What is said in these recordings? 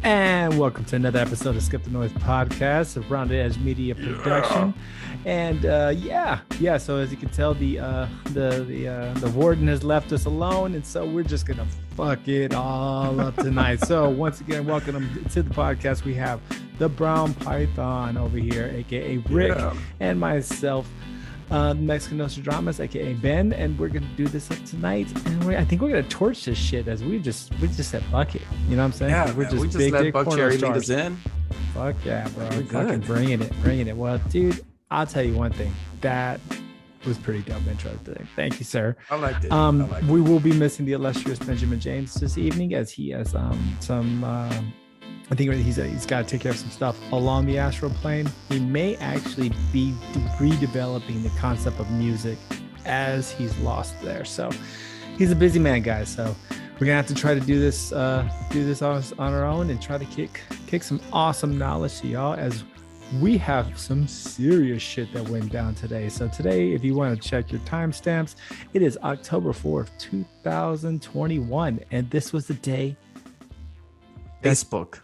And welcome to another episode of Skip the Noise podcast, a Rounded Edge Media production. And so as you can tell, the warden has left us alone, and so we're just gonna fuck it all up tonight. So once again, welcome to the podcast. We have the Brown Python over here, aka Rick, and myself, Mexican Nostradamus, aka Ben, and we're gonna do this tonight. And I think we're gonna torch this shit as we just said fuck it. You know what I'm saying? Yeah, we just big let dick Buck porno Cherry lead stars. us in. Fuck yeah, bro. We're Fucking good. bringing it. Well, dude, I'll tell you one thing. That was pretty dope intro today. Thank you, sir. I liked it. We will be missing the illustrious Benjamin James this evening, as he has I think he's got to take care of some stuff along the astral plane. He may actually be redeveloping the concept of music as he's lost there. So he's a busy man, guys. So we're gonna have to try to do this on our own and try to kick some awesome knowledge to y'all, as we have some serious shit that went down today. So today, if you want to check your timestamps, it is October 4th, 2021, and this was the day Facebook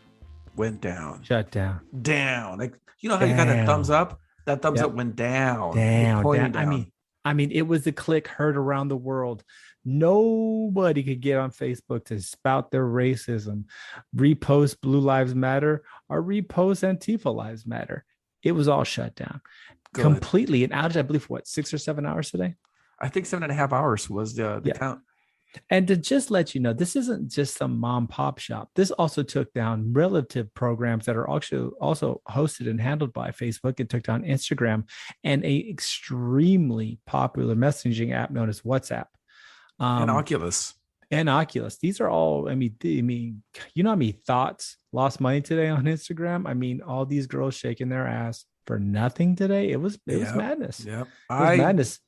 went down. shut down. Down. Like, you know how you got a thumbs up? That thumbs up went down. Down. I mean, it was a click heard around the world. Nobody could get on Facebook to spout their racism, repost Blue Lives Matter, or repost Antifa Lives Matter. It was all shut down completely. An outage, I believe, for 6 or 7 hours today? I think 7.5 hours was the count. And to just let you know, this isn't just some mom pop shop. This also took down relative programs that are also hosted and handled by Facebook. It took down Instagram and a extremely popular messaging app known as WhatsApp. And Oculus. These are all, I mean, you know how many thoughts lost money today on Instagram? I mean, all these girls shaking their ass for nothing today. It was madness. Yeah. Madness.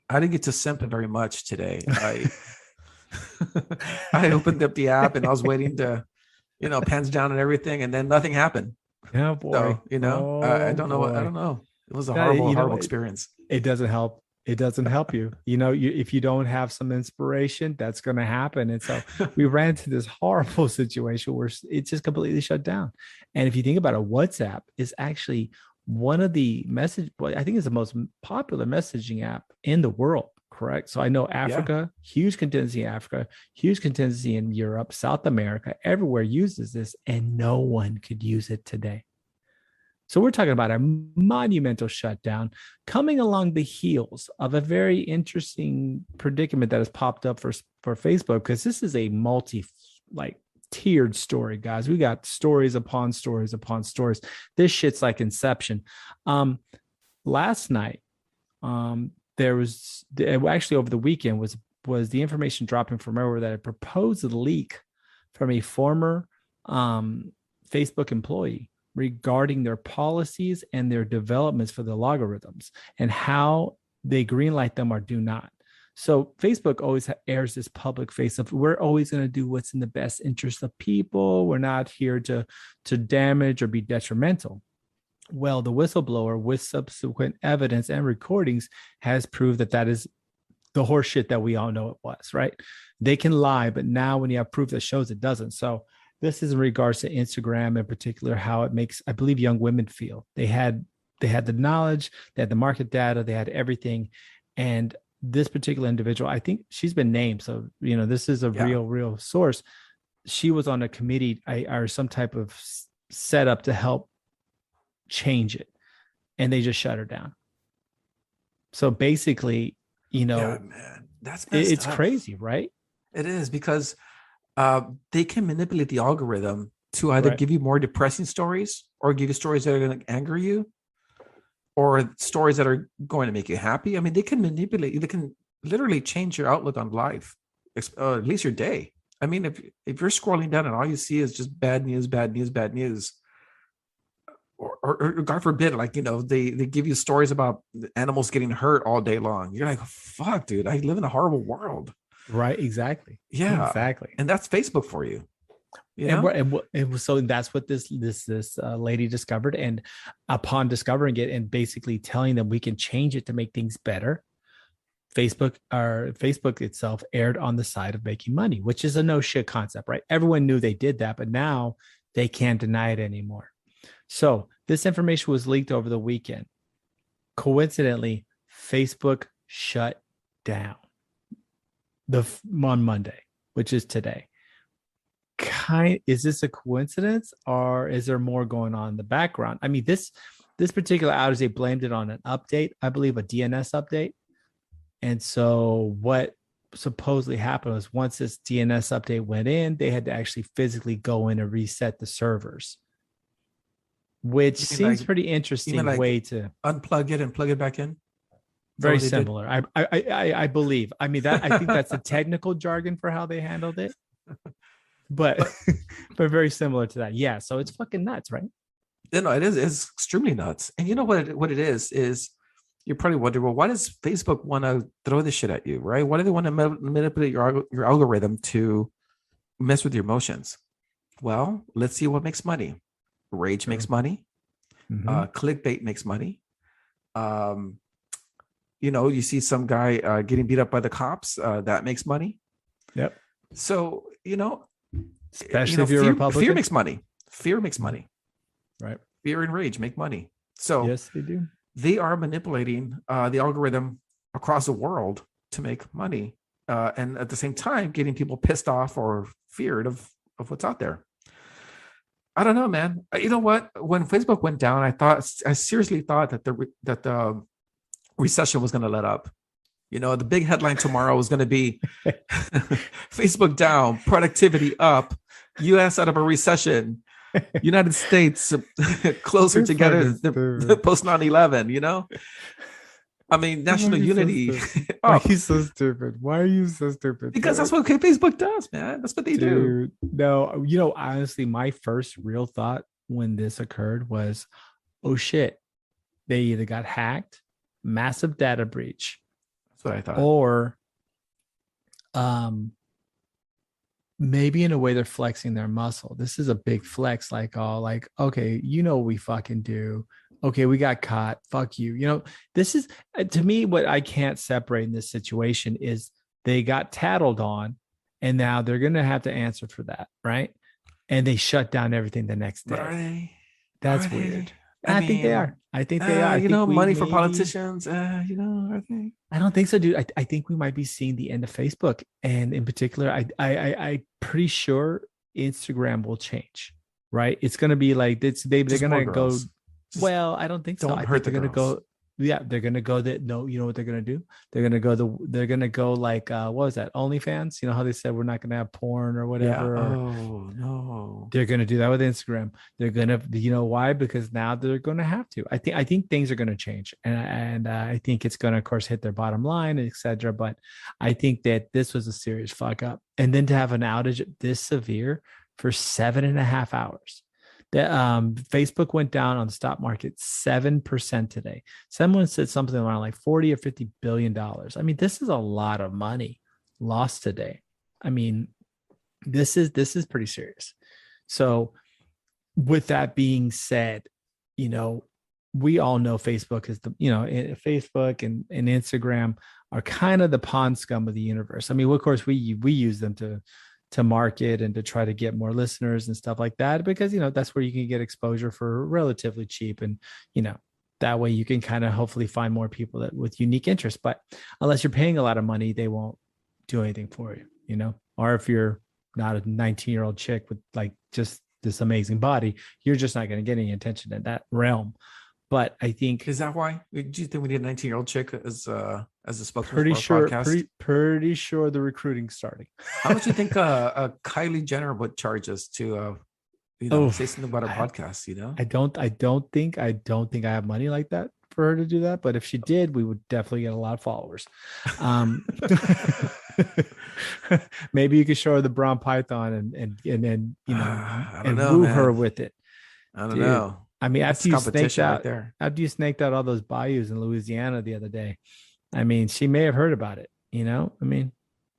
I didn't get to simp it very much today. I opened up the app and I was waiting to, pens down and everything, and then nothing happened. Yeah, boy. So, I don't know. I don't know. It was a horrible experience. It doesn't help. It doesn't help you. If you don't have some inspiration, that's going to happen. And so we ran into this horrible situation where it's just completely shut down. And if you think about it, WhatsApp is actually one of the I think it's the most popular messaging app in the world. Correct. So I know Africa, huge contingency in Africa, huge contingency in Europe, South America, everywhere uses this, and no one could use it today. So we're talking about a monumental shutdown coming along the heels of a very interesting predicament that has popped up for Facebook, because this is a tiered story, guys. We got stories upon stories upon stories. This shit's like Inception. Last night, there was actually over the weekend was the information dropping from everywhere that a proposed leak from a former Facebook employee regarding their policies and their developments for the logarithms and how they greenlight them or do not. So Facebook always airs this public face of, we're always going to do what's in the best interest of people. We're not here to damage or be detrimental. Well, the whistleblower, with subsequent evidence and recordings, has proved that is the horse shit that we all know it was, right? They can lie, but now when you have proof that shows it doesn't. So this is in regards to Instagram in particular, how it makes, I believe, young women feel. They had the knowledge, they had the market data, they had everything. And this particular individual, I think she's been named. So, this is a real source. She was on a committee or some type of setup to help change it, and they just shut her down. So basically, man, it's crazy, right? It is, because they can manipulate the algorithm to either give you more depressing stories or give you stories that are going to anger you, or stories that are going to make you happy. I mean, they can manipulate you. They can literally change your outlook on life, at least your day. I mean, if you're scrolling down and all you see is just bad news, or God forbid, they give you stories about animals getting hurt all day long. You're like, fuck, dude, I live in a horrible world. Right. Exactly. Yeah, exactly. And that's Facebook for you. So that's what this lady discovered. And upon discovering it and basically telling them we can change it to make things better, Facebook itself erred on the side of making money, which is a no shit concept, right? Everyone knew they did that, but now They can't deny it anymore. So this information was leaked over the weekend. Coincidentally, Facebook shut down on Monday, which is today. Is this a coincidence, or is there more going on in the background? I mean, this particular outage, they blamed it on an update, I believe a DNS update. And so what supposedly happened was once this DNS update went in, they had to actually physically go in and reset the servers, which seems pretty interesting way to unplug it and plug it back in. Very similar. I believe. I mean, I think that's the technical jargon for how they handled it. But very similar to that. Yeah. So it's fucking nuts, right? You know, it is. It's extremely nuts. And you know what it is you're probably wondering, well, why does Facebook want to throw this shit at you, right? Why do they want to manipulate your algorithm to mess with your emotions? Well, let's see what makes money. Rage makes money. Clickbait makes money. You know, you see some guy getting beat up by the cops. That makes money. Yep. So, you know, especially if you're a Republican. Fear makes money. Fear makes money. Right. Fear and rage make money. So yes, they do. They are manipulating the algorithm across the world to make money, and at the same time getting people pissed off or feared of what's out there. I don't know, man. You know what? When Facebook went down, I seriously thought that the recession was going to let up. You know, the big headline tomorrow was going to be Facebook down, productivity up, U.S. out of a recession, United States closer together than post 9/11, you know? I mean, national unity. Why are you so stupid? Why are you so stupid? Because that's what Facebook does, man. That's what they do. No, you know, honestly, my first real thought when this occurred was, oh shit, they either got hacked, massive data breach. That's what I thought. Or maybe in a way they're flexing their muscle. This is a big flex, like, okay, you know what we fucking do. Okay, we got caught. Fuck you. You know, this is, to me, what I can't separate in this situation is they got tattled on, and now they're going to have to answer for that, right? And they shut down everything the next day. But are they? That's weird. I think they are. I think they are. You know, money for politicians. You know, are they? I don't think so, dude. I think we might be seeing the end of Facebook, and in particular, I'm pretty sure Instagram will change. Right? It's going to be like this. They're going to go. Well, I don't think so. I think they're going to go. Yeah, they're going to go that. No, you know what they're going to do? They're going to go like, what was that? OnlyFans? You know how they said we're not going to have porn or whatever. Yeah. Oh, no. They're going to do that with Instagram. They're going to, you know why? Because now they're going to have to. I think things are going to change. And I think it's going to, of course, hit their bottom line, etc. But I think that this was a serious fuck up. And then to have an outage this severe for 7.5 hours. Facebook went down on the stock market 7% today. Someone said something around like 40 or 50 billion dollars. I mean, this is a lot of money lost today. I mean, this is pretty serious. So with that being said, you know, we all know Facebook is Facebook and Instagram are kind of the pond scum of the universe. I mean, of course, we use them to market and to try to get more listeners and stuff like that, because, you know, that's where you can get exposure for relatively cheap. And, you know, that way you can kind of hopefully find more people that with unique interests. But unless you're paying a lot of money, they won't do anything for you, you know, or if you're not a 19-year-old chick with like just this amazing body, you're just not going to get any attention in that realm. But I think, is that why? Do you think we need a 19-year-old chick as a spokesperson pretty for our podcast? Pretty sure the recruiting's starting. How much do you think Kylie Jenner would charge us to say something about our podcast? You know, I don't think I have money like that for her to do that. But if she did, we would definitely get a lot of followers. Maybe you could show her the brown python and then, you know, woo her with it. I don't know. I mean, after you snaked out all those bayous in Louisiana the other day, I mean, she may have heard about it. You know, I mean,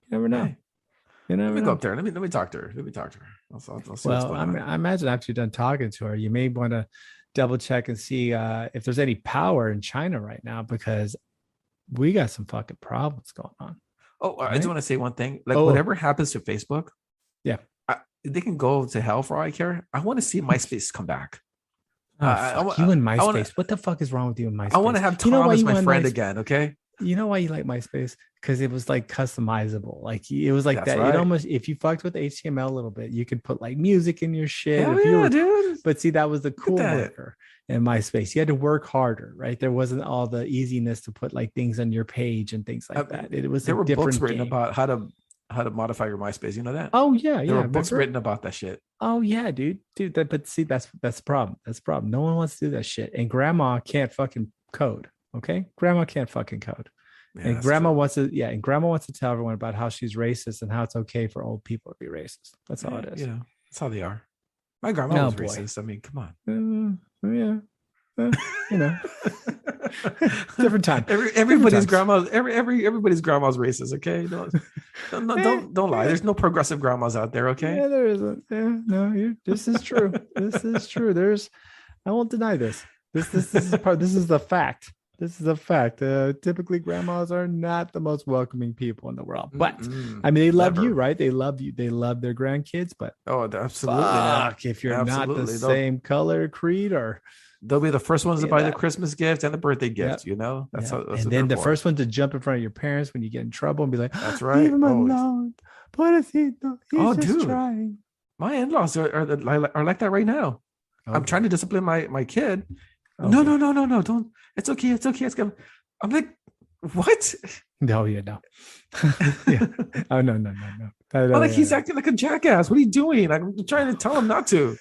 you never know. You never Let me know. go up there. Let me talk to her. I'll see what's going on. I imagine after you're done talking to her, you may want to double check and see if there's any power in China right now, because we got some fucking problems going on. Oh, right? I just want to say one thing. Like, whatever happens to Facebook, yeah, they can go to hell for all I care. I want to see MySpace come back. Oh, fuck you and MySpace. What the fuck is wrong with you and MySpace? I want to have Tom as my friend again. Okay. You know why you like MySpace? Because it was like customizable. Like it was like that. Right. It almost, if you fucked with HTML a little bit, you could put like music in your shit. Hell yeah, dude. But see, that was the cool worker in MySpace. You had to work harder, right? There wasn't all the easiness to put like things on your page and things like that. It was there were books written game. About how to modify your MySpace. You know that? Oh yeah, there were books written about that shit. Oh yeah, dude. But see, that's the problem. That's the problem. No one wants to do that shit, and grandma can't fucking code. Okay, grandma can't fucking code. Yeah, and grandma wants to tell everyone about how she's racist and how it's okay for old people to be racist. That's all it is. You know, that's how they are. My grandma was racist. I mean, come on. You know, different time. Everybody's grandma's racist. Okay, don't lie. There's no progressive grandmas out there. Okay. Yeah, there isn't. Yeah, no, this is true. This is true. I won't deny this. This is the fact. This is a fact. Typically, grandmas are not the most welcoming people in the world. But I mean, they love you, right? They love you. They love their grandkids. But absolutely. Fuck, if you're not the same color, creed, or they'll be the first ones to buy the Christmas gift and the birthday gift. You know, that's and then the first one to jump in front of your parents when you get in trouble and be like, "That's right, leave him alone." Pobrecito, he's just dude, trying. My in-laws are like that right now. Okay. I'm trying to discipline my kid. Okay. No, don't. It's okay. It's good. I'm like, what? No. Yeah. Oh, no. I'm like, he's acting like a jackass. What are you doing? I'm trying to tell him not to.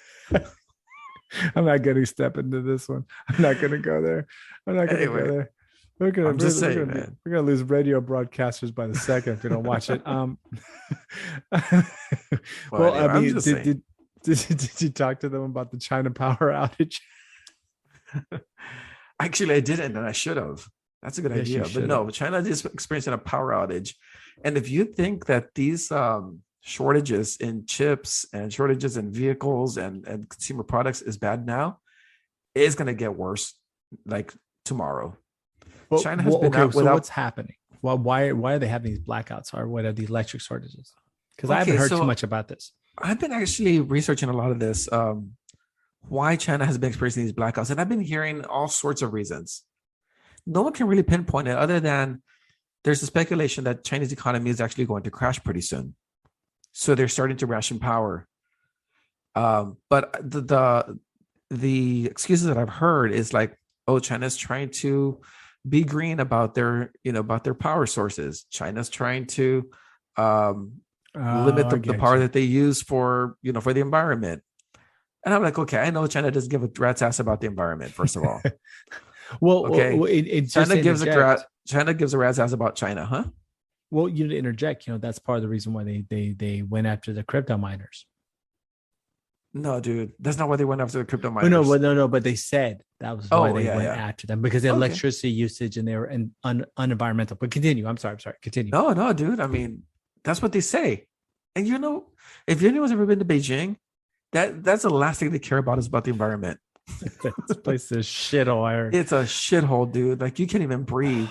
I'm not going to step into this one. I'm not going to go there. I'm not going to go there. We're gonna lose radio broadcasters by the second if we don't watch it. Well, I mean, did you talk to them about the China power outage? Actually, I didn't, and I should have. That's a good idea. But no, China is experiencing a power outage. And if you think that these shortages in chips and shortages in vehicles and consumer products is bad now, it's going to get worse like tomorrow. Well, China has been out without... So what's happening? Well, why are they having these blackouts, or what are the electric shortages? Because I haven't heard too much about this. I've been actually researching a lot of this. Why China has been experiencing these blackouts. And I've been hearing all sorts of reasons. No one can really pinpoint it other than there's a speculation that Chinese economy is actually going to crash pretty soon. So they're starting to ration power. But the excuses that I've heard is like, oh, China's trying to be green about their power sources. China's trying to limit the power that they use for the environment. And I'm like, okay, I know China doesn't give a rat's ass about the environment, first of all. Well, okay. China gives a rat's ass about China, huh? Well, you to interject, that's part of the reason why they went after the crypto miners. No, dude, that's not why they went after the crypto miners. No, but they said that was why they went after them, because the electricity usage and they were unenvironmental. But continue. I'm sorry. Continue. No, dude. I mean, that's what they say. And if anyone's ever been to Beijing, that's the last thing they care about is about the environment. This place is a shithole. It's a shithole, dude. Like you can't even breathe.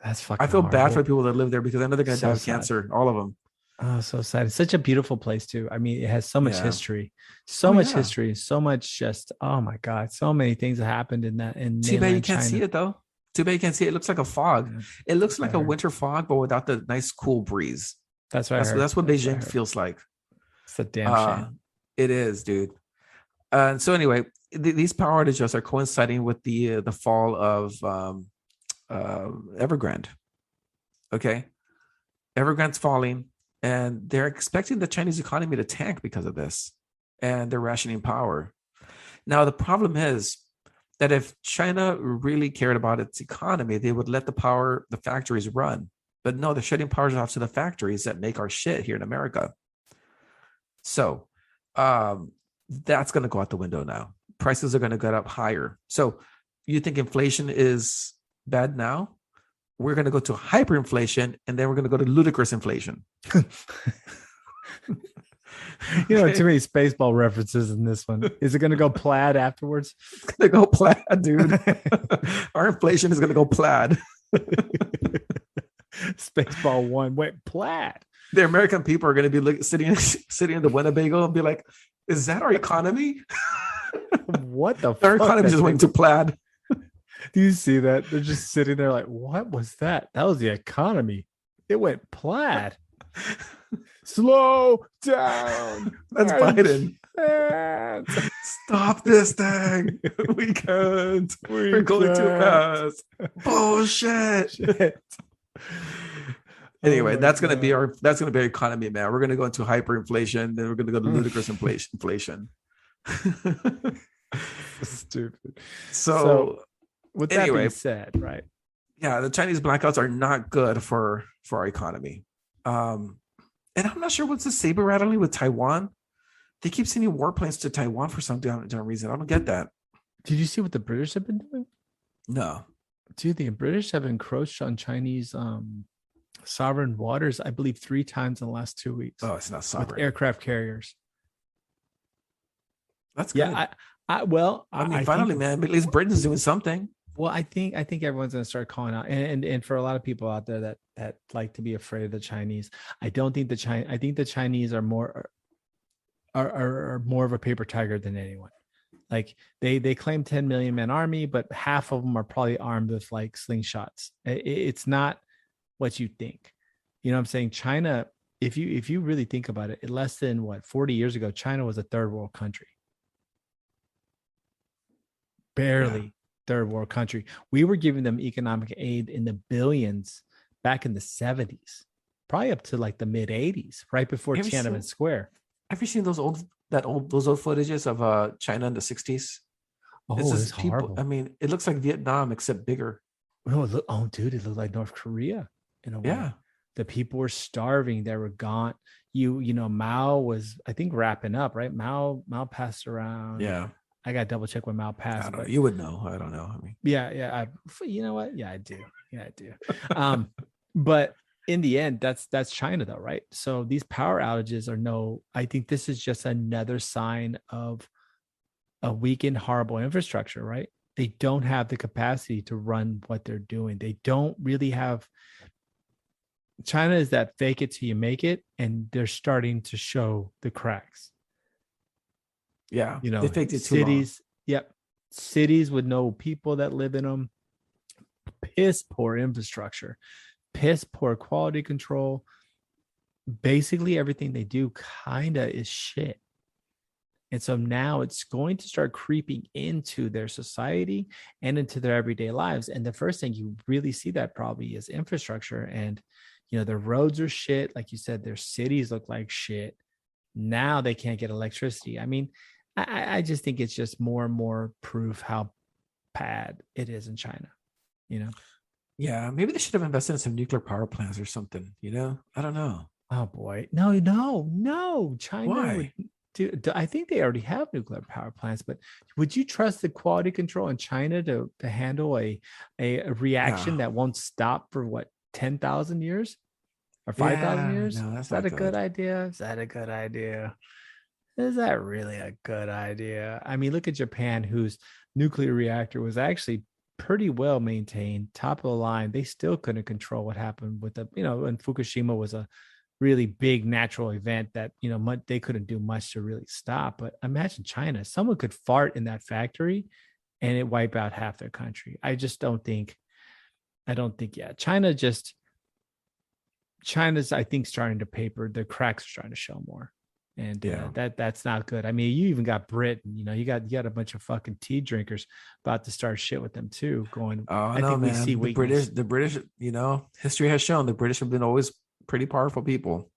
That's fucking. I feel bad for the people that live there because I know they're gonna die of cancer. All of them. Oh, so sad. It's such a beautiful place too. I mean, it has so much history, so much just. Oh my God, so many things that happened in that. Too bad you can't see it though. Too bad you can't see it. It looks like a fog. Yeah. It looks like a winter fog, but without the nice cool breeze. That's right. That's what Beijing feels like. It's a damn shame. It is, dude. So anyway, these power outages are coinciding with the fall of Evergrande. Okay, Evergrande's falling, and they're expecting the Chinese economy to tank because of this, and they're rationing power. Now the problem is that if China really cared about its economy, they would let the factories run. But no, they're shutting power off to the factories that make our shit here in America. So that's going to go out the window now. Prices are going to get up higher. So you think inflation is bad now? We're going to go to hyperinflation, and then we're going to go to ludicrous inflation. Too many Spaceball references in this one. Is it going to go plaid afterwards? It's going to go plaid, dude. Our inflation is going to go plaid. Spaceball 1 went plaid. The American people are going to be sitting in the Winnebago and be like, "Is that our economy? What the Our fuck? economy just went to plaid." Do you see that? They're just sitting there like, what was that? That was the economy. It went plaid. Slow down. That's Biden. Can't. Stop this thing. We can't. We're going too fast. Bullshit. Shit. Anyway, Oh my that's gonna be God. our economy, man. We're gonna go into hyperinflation, then we're gonna go to ludicrous inflation. Stupid. So With that anyway, being said, right? yeah, the Chinese blackouts are not good for our economy. And I'm not sure what's the saber rattling with Taiwan. They keep sending warplanes to Taiwan for some damn reason. I don't get that. Did you see what the British have been doing? No. Dude, the British have encroached on Chinese sovereign waters, I believe, 3 times in the last 2 weeks. Oh, it's not With sovereign. aircraft carriers. That's good. Yeah, I mean, finally, man, at least Britain's doing something. Well, I think everyone's going to start calling out, and for a lot of people out there that like to be afraid of the Chinese, I think the Chinese are more of a paper tiger than anyone. Like they claim 10 million man army, but half of them are probably armed with like slingshots. It's not what you think. You know what I'm saying? China, if you really think about it, less than 40 years ago, China was a third world country. Barely third world country. We were giving them economic aid in the billions back in the 70s, probably up to like the mid 80s, right before Tiananmen Square. Have you seen those old footages of China in the 60s? Oh, it's people. Horrible. I mean, it looks like Vietnam except bigger. Oh, dude, it looked like North Korea in a way. Yeah. The people were starving. They were gaunt. You know, Mao was, I think, wrapping up, right? Mao passed around. Yeah. I got to double check when Mao passed. But you would know. I don't know. I mean, yeah. You know what? Yeah, I do. But in the end, that's China though, right? So these power outages I think this is just another sign of a weakened, horrible infrastructure, right? They don't have the capacity to run what they're doing. They don't really have. China is that fake it till you make it, and they're starting to show the cracks. Yeah, you know, they faked it too long. Yep, cities with no people that live in them. Piss poor infrastructure, piss poor quality control. Basically, everything they do kinda is shit. And so now it's going to start creeping into their society and into their everyday lives. And the first thing you really see that probably is infrastructure. And, you know, their roads are shit. Like you said, their cities look like shit. Now they can't get electricity. I mean, I just think it's just more and more proof how bad it is in China, you know? Yeah, maybe they should have invested in some nuclear power plants or something, you know? I don't know. Oh, boy. No. China. Why? I think they already have nuclear power plants, but would you trust the quality control in China to handle a reaction that won't stop for 10,000 years or 5,000 years? No, Is that a good idea? Is that a good idea? Is that really a good idea? I mean, look at Japan, whose nuclear reactor was actually pretty well maintained, top of the line. They still couldn't control what happened with and Fukushima was a really big natural event that, they couldn't do much to really stop. But imagine China, someone could fart in that factory and it wipe out half their country. China's, I think, starting to paper. The cracks are starting to show more. And that's not good. I mean, you even got Britain, you got a bunch of fucking tea drinkers about to start shit with them too going. I think we see the British, history has shown the British have been always pretty powerful people.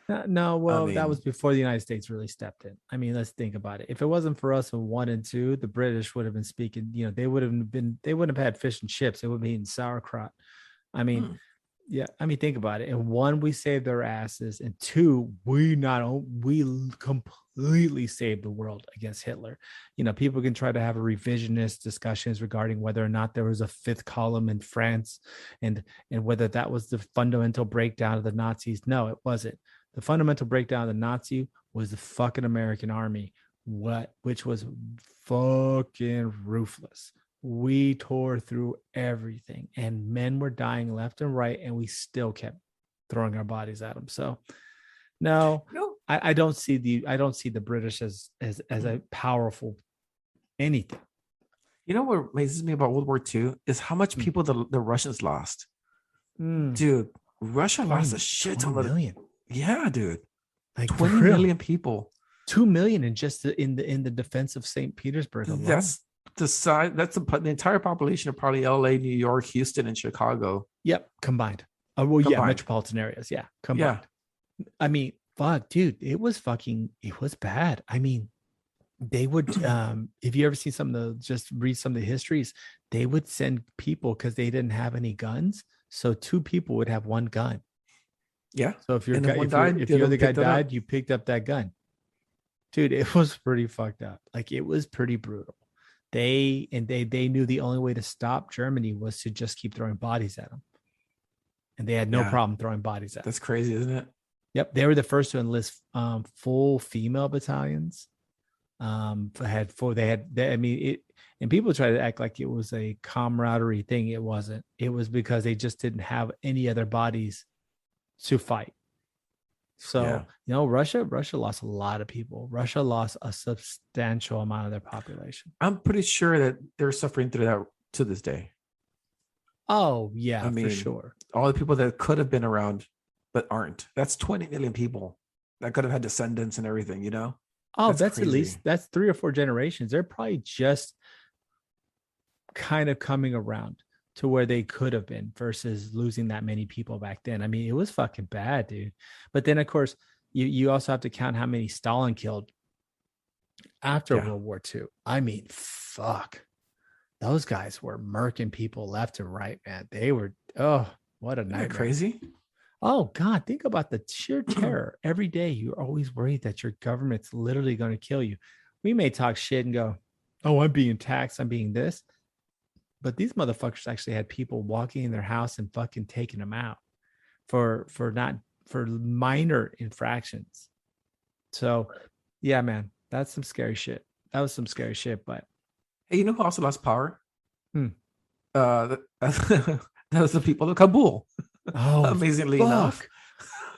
No, that was before the United States really stepped in. I mean, let's think about it. If it wasn't for us in 1 and 2, the British would have been speaking, they wouldn't have had fish and chips. They would be eating sauerkraut. I mean, think about it. In 1, we saved their asses. And 2, we completely saved the world against Hitler. People can try to have a revisionist discussions regarding whether or not there was a 5th column in France and whether that was the fundamental breakdown of the Nazis. No, it wasn't. The fundamental breakdown of the Nazi was the fucking American army, which was fucking ruthless. we tore through everything, and men were dying left and right, and we still kept throwing our bodies at them. So no, No. I don't see the British as a powerful anything. You know what amazes me about World War II is how much people the Russians lost. Dude, Russia lost a shit ton of million. Yeah, dude. Like 20 million people. 2 million in just in the defense of St. Petersburg alone. That's the size. That's the entire population of probably LA, New York, Houston, and Chicago. Yep, combined. Well, yeah, metropolitan areas. Yeah, combined. Yeah. I mean, fuck, dude, it was bad. I mean, they would if you ever see just read some of the histories, they would send people because they didn't have any guns. So 2 people would have 1 gun. Yeah. So if the other guy died, you picked up that gun. Dude, it was pretty fucked up. Like, it was pretty brutal. They knew the only way to stop Germany was to just keep throwing bodies at them. And they had no problem throwing bodies at them. That's crazy, isn't it? Yep. They were the first to enlist full female battalions. And people try to act like it was a camaraderie thing. It wasn't. It was because they just didn't have any other bodies to fight. So, Russia lost a lot of people. Russia lost a substantial amount of their population. I'm pretty sure that they're suffering through that to this day. Oh, yeah, for sure. All the people that could have been around but aren't. That's 20 million people that could have had descendants and everything, you know? Oh, that's at least 3 or 4 generations. They're probably just kind of coming around to where they could have been versus losing that many people back then. I mean, it was fucking bad, dude. But then, of course, you also have to count how many Stalin killed after World War II. I mean, fuck. Those guys were murking people left and right, man. They were, what a nightmare. Isn't that crazy? Oh, God, think about the sheer terror. Every day, you're always worried that your government's literally going to kill you. We may talk shit and go, oh, I'm being taxed, I'm being this. But these motherfuckers actually had people walking in their house and fucking taking them out for minor infractions. So, yeah, man, that's some scary shit. That was some scary shit. But hey, you know who also lost power? That was the people of Kabul. Oh, amazingly enough,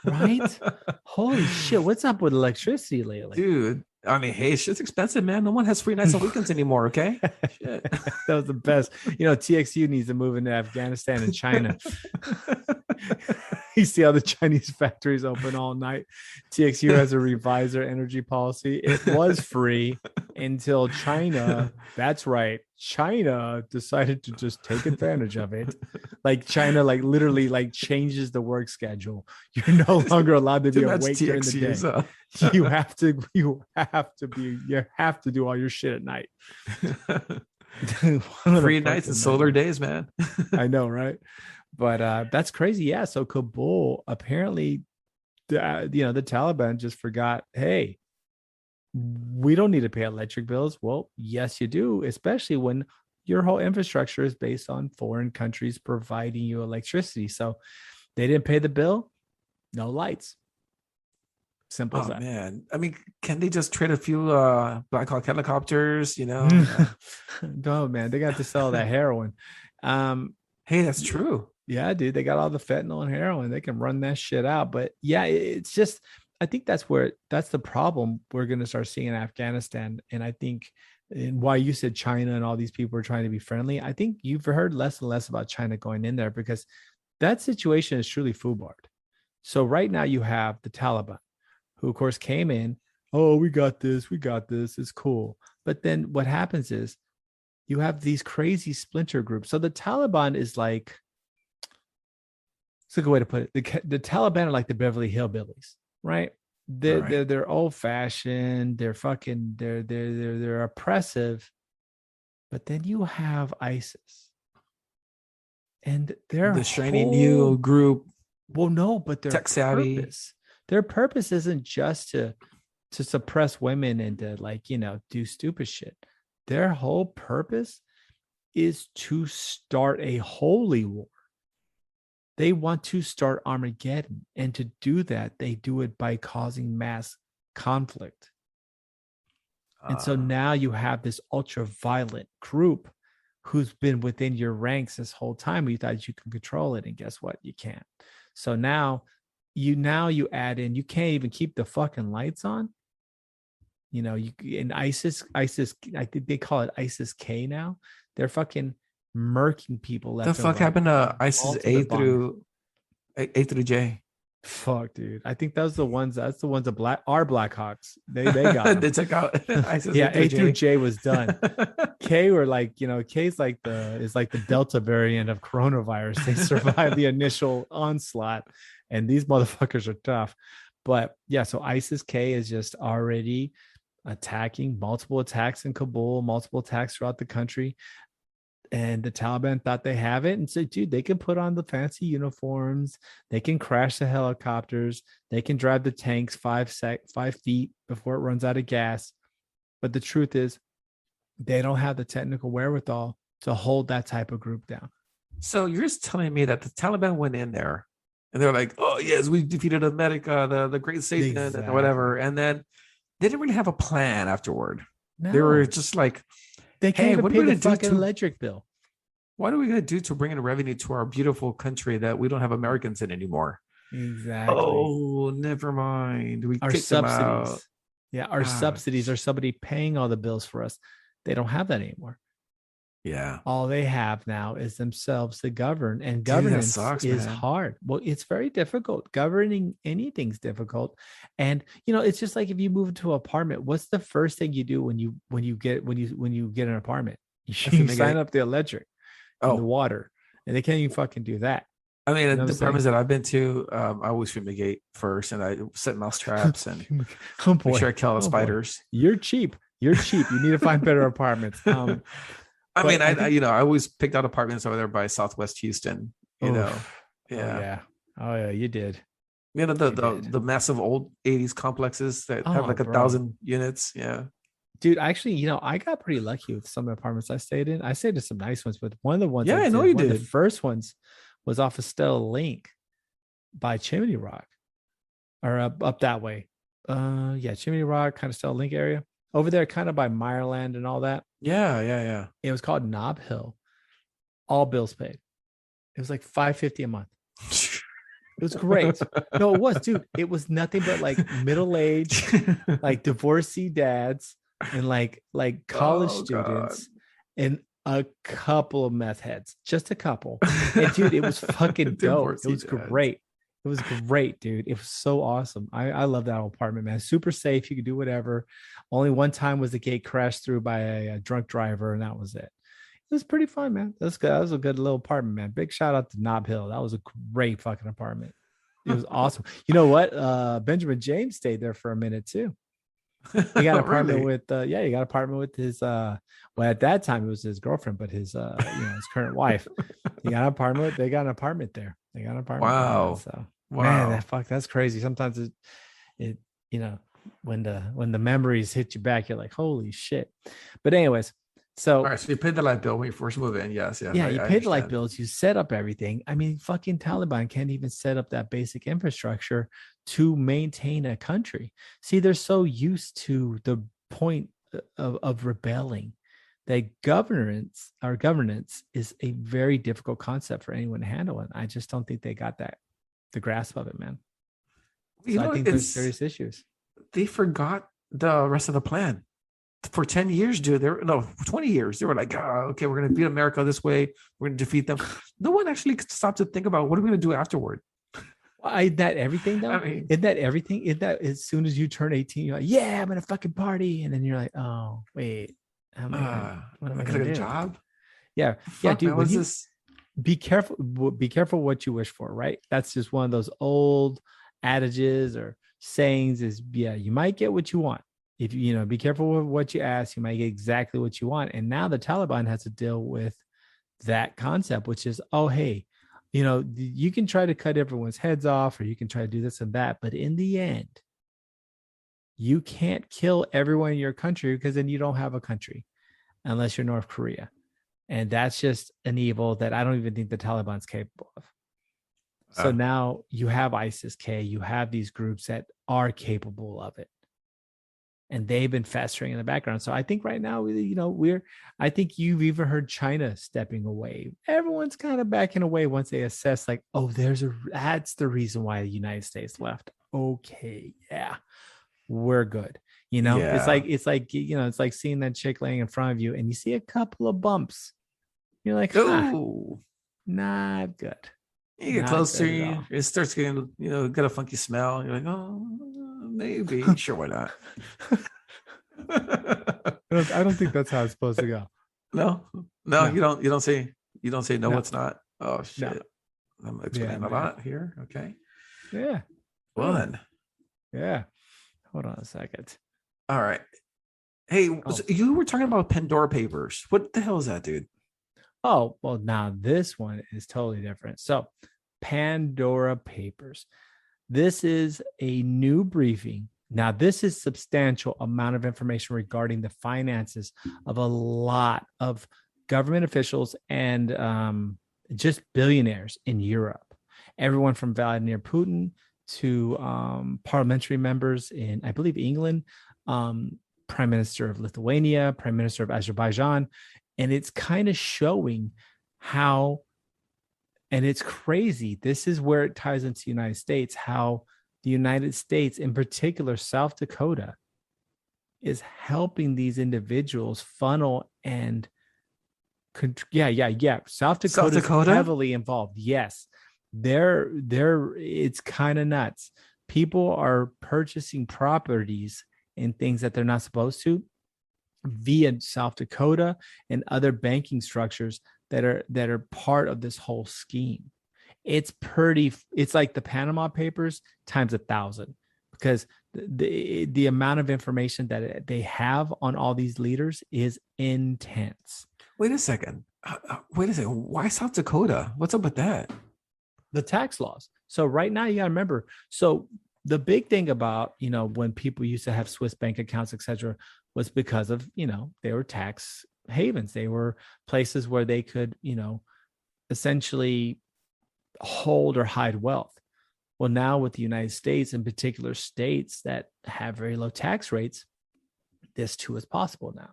right? Holy shit! What's up with electricity lately, dude? I mean, hey, shit's expensive, man. No one has free nights and weekends anymore. Okay, shit. That was the best. TXU needs to move into Afghanistan and China. You see how the Chinese factories open all night. TXU has a revised their energy policy. It was free until China. That's right. China decided to just take advantage of it. Like China, literally changes the work schedule. You're no longer allowed to be awake during the day. You have to do all your shit at night. Free nights and solar days, man. I know, right? But that's crazy. Yeah. So Kabul, apparently, the Taliban just forgot, hey, we don't need to pay electric bills. Well, yes, you do, especially when your whole infrastructure is based on foreign countries providing you electricity. So they didn't pay the bill, no lights. Simple as that. Man. I mean, can they just trade a few Black Hawk helicopters, No, man, they got to sell that heroin. Hey, that's true. Yeah, dude, they got all the fentanyl and heroin. They can run that shit out. But yeah, it's just, I think that's the problem we're going to start seeing in Afghanistan. And I think why you said China and all these people are trying to be friendly, I think you've heard less and less about China going in there because that situation is truly foobarred. So right now you have the Taliban, who of course came in, oh, we got this, it's cool. But then what happens is you have these crazy splinter groups. So the Taliban is like, it's a good way to put it. The Taliban are like the Beverly Hillbillies, right? They're old fashioned. They're fucking. They're oppressive. But then you have ISIS, and they're the shiny new group. Well, no, but tech savvy. Their purpose isn't just to suppress women and to do stupid shit. Their whole purpose is to start a holy war. They want to start Armageddon. And to do that, they do it by causing mass conflict. And so now you have this ultra violent group who's been within your ranks this whole time. You thought you can control it, and guess what? You can't. So now you add in, you can't even keep the fucking lights on. You know, you in ISIS, I think they call it ISIS K now. They're fucking murking people The left and fuck right. happened to ISIS A Ultimate bombers. through A through J? Fuck, dude. I think those the ones. That's the ones that our Blackhawks. They got them. They took out ISIS Yeah, A A through through J. J was done. K were like, K's like the Delta variant of coronavirus. They survived the initial onslaught, and these motherfuckers are tough. But yeah, so ISIS K is just already attacking, multiple attacks in Kabul, multiple attacks throughout the country. And the Taliban thought they have it and said, dude, they can put on the fancy uniforms, they can crash the helicopters, they can drive the tanks 5 feet before it runs out of gas. But the truth is, they don't have the technical wherewithal to hold that type of group down. So you're just telling me that the Taliban went in there and they're like, oh yes, we defeated America, the great Satan, Exactly. and whatever. And then they didn't really have a plan afterward. No. They were just like, they can't hey, even what pay are we the gonna fucking electric bill. What are we going to do to bring in revenue to our beautiful country that we don't have Americans in anymore? Exactly. Oh, never mind. We Our kicked them out. subsidies. Yeah, our subsidies are somebody paying all the bills for us. They don't have that anymore. Yeah. All they have now is themselves to govern, and governance is hard. Well, it's very difficult. Governing anything's difficult. And it's just like if you move into an apartment, what's the first thing you do when you get an apartment? You sign up the electric and the water, and they can't even fucking do that. I mean, the apartments that I've been to, I always fumigate first, and I set mouse traps and make sure I kill the spiders. You're cheap. You need to find better apartments. I always picked out apartments over there by Southwest Houston. Yeah. Oh yeah, you did. The massive old 80s complexes that have like 1,000 units. Yeah. Dude, actually, I got pretty lucky with some of the apartments I stayed in. I stayed in some nice ones, but one of the ones I know you did. The first ones was off of Stella Link by Chimney Rock, or up that way. Chimney Rock, kind of Stella Link area. Over there, kind of by Meyerland and all that. Yeah. It was called Nob Hill. All bills paid. It was like $550 a month. It was great. No, it was, dude. It was nothing but like middle-aged, like divorcee dads and like college students and a couple of meth heads, just a couple. And dude, it was fucking dope. It was great. It was great, dude. It was so awesome. I love that apartment, man. Super safe. You could do whatever. Only one time was the gate crashed through by a drunk driver, and that was it. It was pretty fun, man. That was a good little apartment, man. Big shout out to Nob Hill. That was a great fucking apartment. It was awesome. You know what? Benjamin James stayed there for a minute too. He got an apartment with he got an apartment with his at that time it was his girlfriend, but his his current wife. He got an apartment. They got an apartment there. They got an apartment. Wow. So man, that's crazy. Sometimes it when the memories hit you back, you're like, holy shit. But anyways, so all right, so you paid the light bill when you first move in. Yes, yeah. You paid the light bills, you set up everything. I mean, fucking Taliban can't even set up that basic infrastructure to maintain a country. See, they're so used to the point of rebelling that governance is a very difficult concept for anyone to handle. And I just don't think they got the grasp of it, man. So I think there's serious issues. They forgot the rest of the plan. For 10 years, dude, 20 years, they were like, okay, we're going to beat America this way. We're going to defeat them. No one actually stopped to think about what are we going to do afterward. Isn't that everything, though? Isn't that everything? Isn't that as soon as you turn 18, you're like, yeah, I'm going to fucking party. And then you're like, oh, wait, what am I going to get a job? Yeah. Yeah, dude, be careful what you wish for, right? That's just one of those old adages or sayings is, you might get what you want. If be careful with what you ask, you might get exactly what you want. And now the Taliban has to deal with that concept, which is, oh, hey, you can try to cut everyone's heads off, or you can try to do this and that. But in the end, you can't kill everyone in your country, because then you don't have a country unless you're North Korea. And that's just an evil that I don't even think the Taliban's capable of. So now you have ISIS-K, you have these groups that are capable of it. and they've been festering in the background. So I think right now, I think you've even heard China stepping away. Everyone's kind of backing away once they assess, like, oh, that's the reason why the United States left. Okay, yeah, we're good. It's like seeing that chick laying in front of you, and you see a couple of bumps. You're like, oh, not good. You get closer, it starts getting, got a funky smell. You're like, oh, maybe. Sure, why not? I don't think that's how it's supposed to go. No. You don't say no, it's not. Oh shit. No. I'm explaining a lot here. Okay. Yeah. Well then. Yeah. Hold on a second. All right. Hey, so you were talking about Pandora Papers. What the hell is that, dude? Oh, well, now this one is totally different. So, Pandora Papers. This is a new briefing. Now, this is substantial amount of information regarding the finances of a lot of government officials and just billionaires in Europe. Everyone from Vladimir Putin to parliamentary members in, I believe, England, Prime Minister of Lithuania, Prime Minister of Azerbaijan. And it's kind of showing how, and it's crazy, this is where it ties into the United States, how the United States, in particular, South Dakota, is helping these individuals funnel and South Dakota is heavily involved. Yes. It's kind of nuts. People are purchasing properties and things that they're not supposed to via South Dakota and other banking structures that are part of this whole scheme. It's like the Panama Papers times 1,000, because the amount of information that they have on all these leaders is intense. Wait a second. Why South Dakota? What's up with that? The tax laws. So right now you got to remember. So the big thing about, when people used to have Swiss bank accounts, et cetera, was because of, they were tax havens. They were places where they could, essentially hold or hide wealth. Well, now with the United States, in particular states that have very low tax rates, this too is possible now.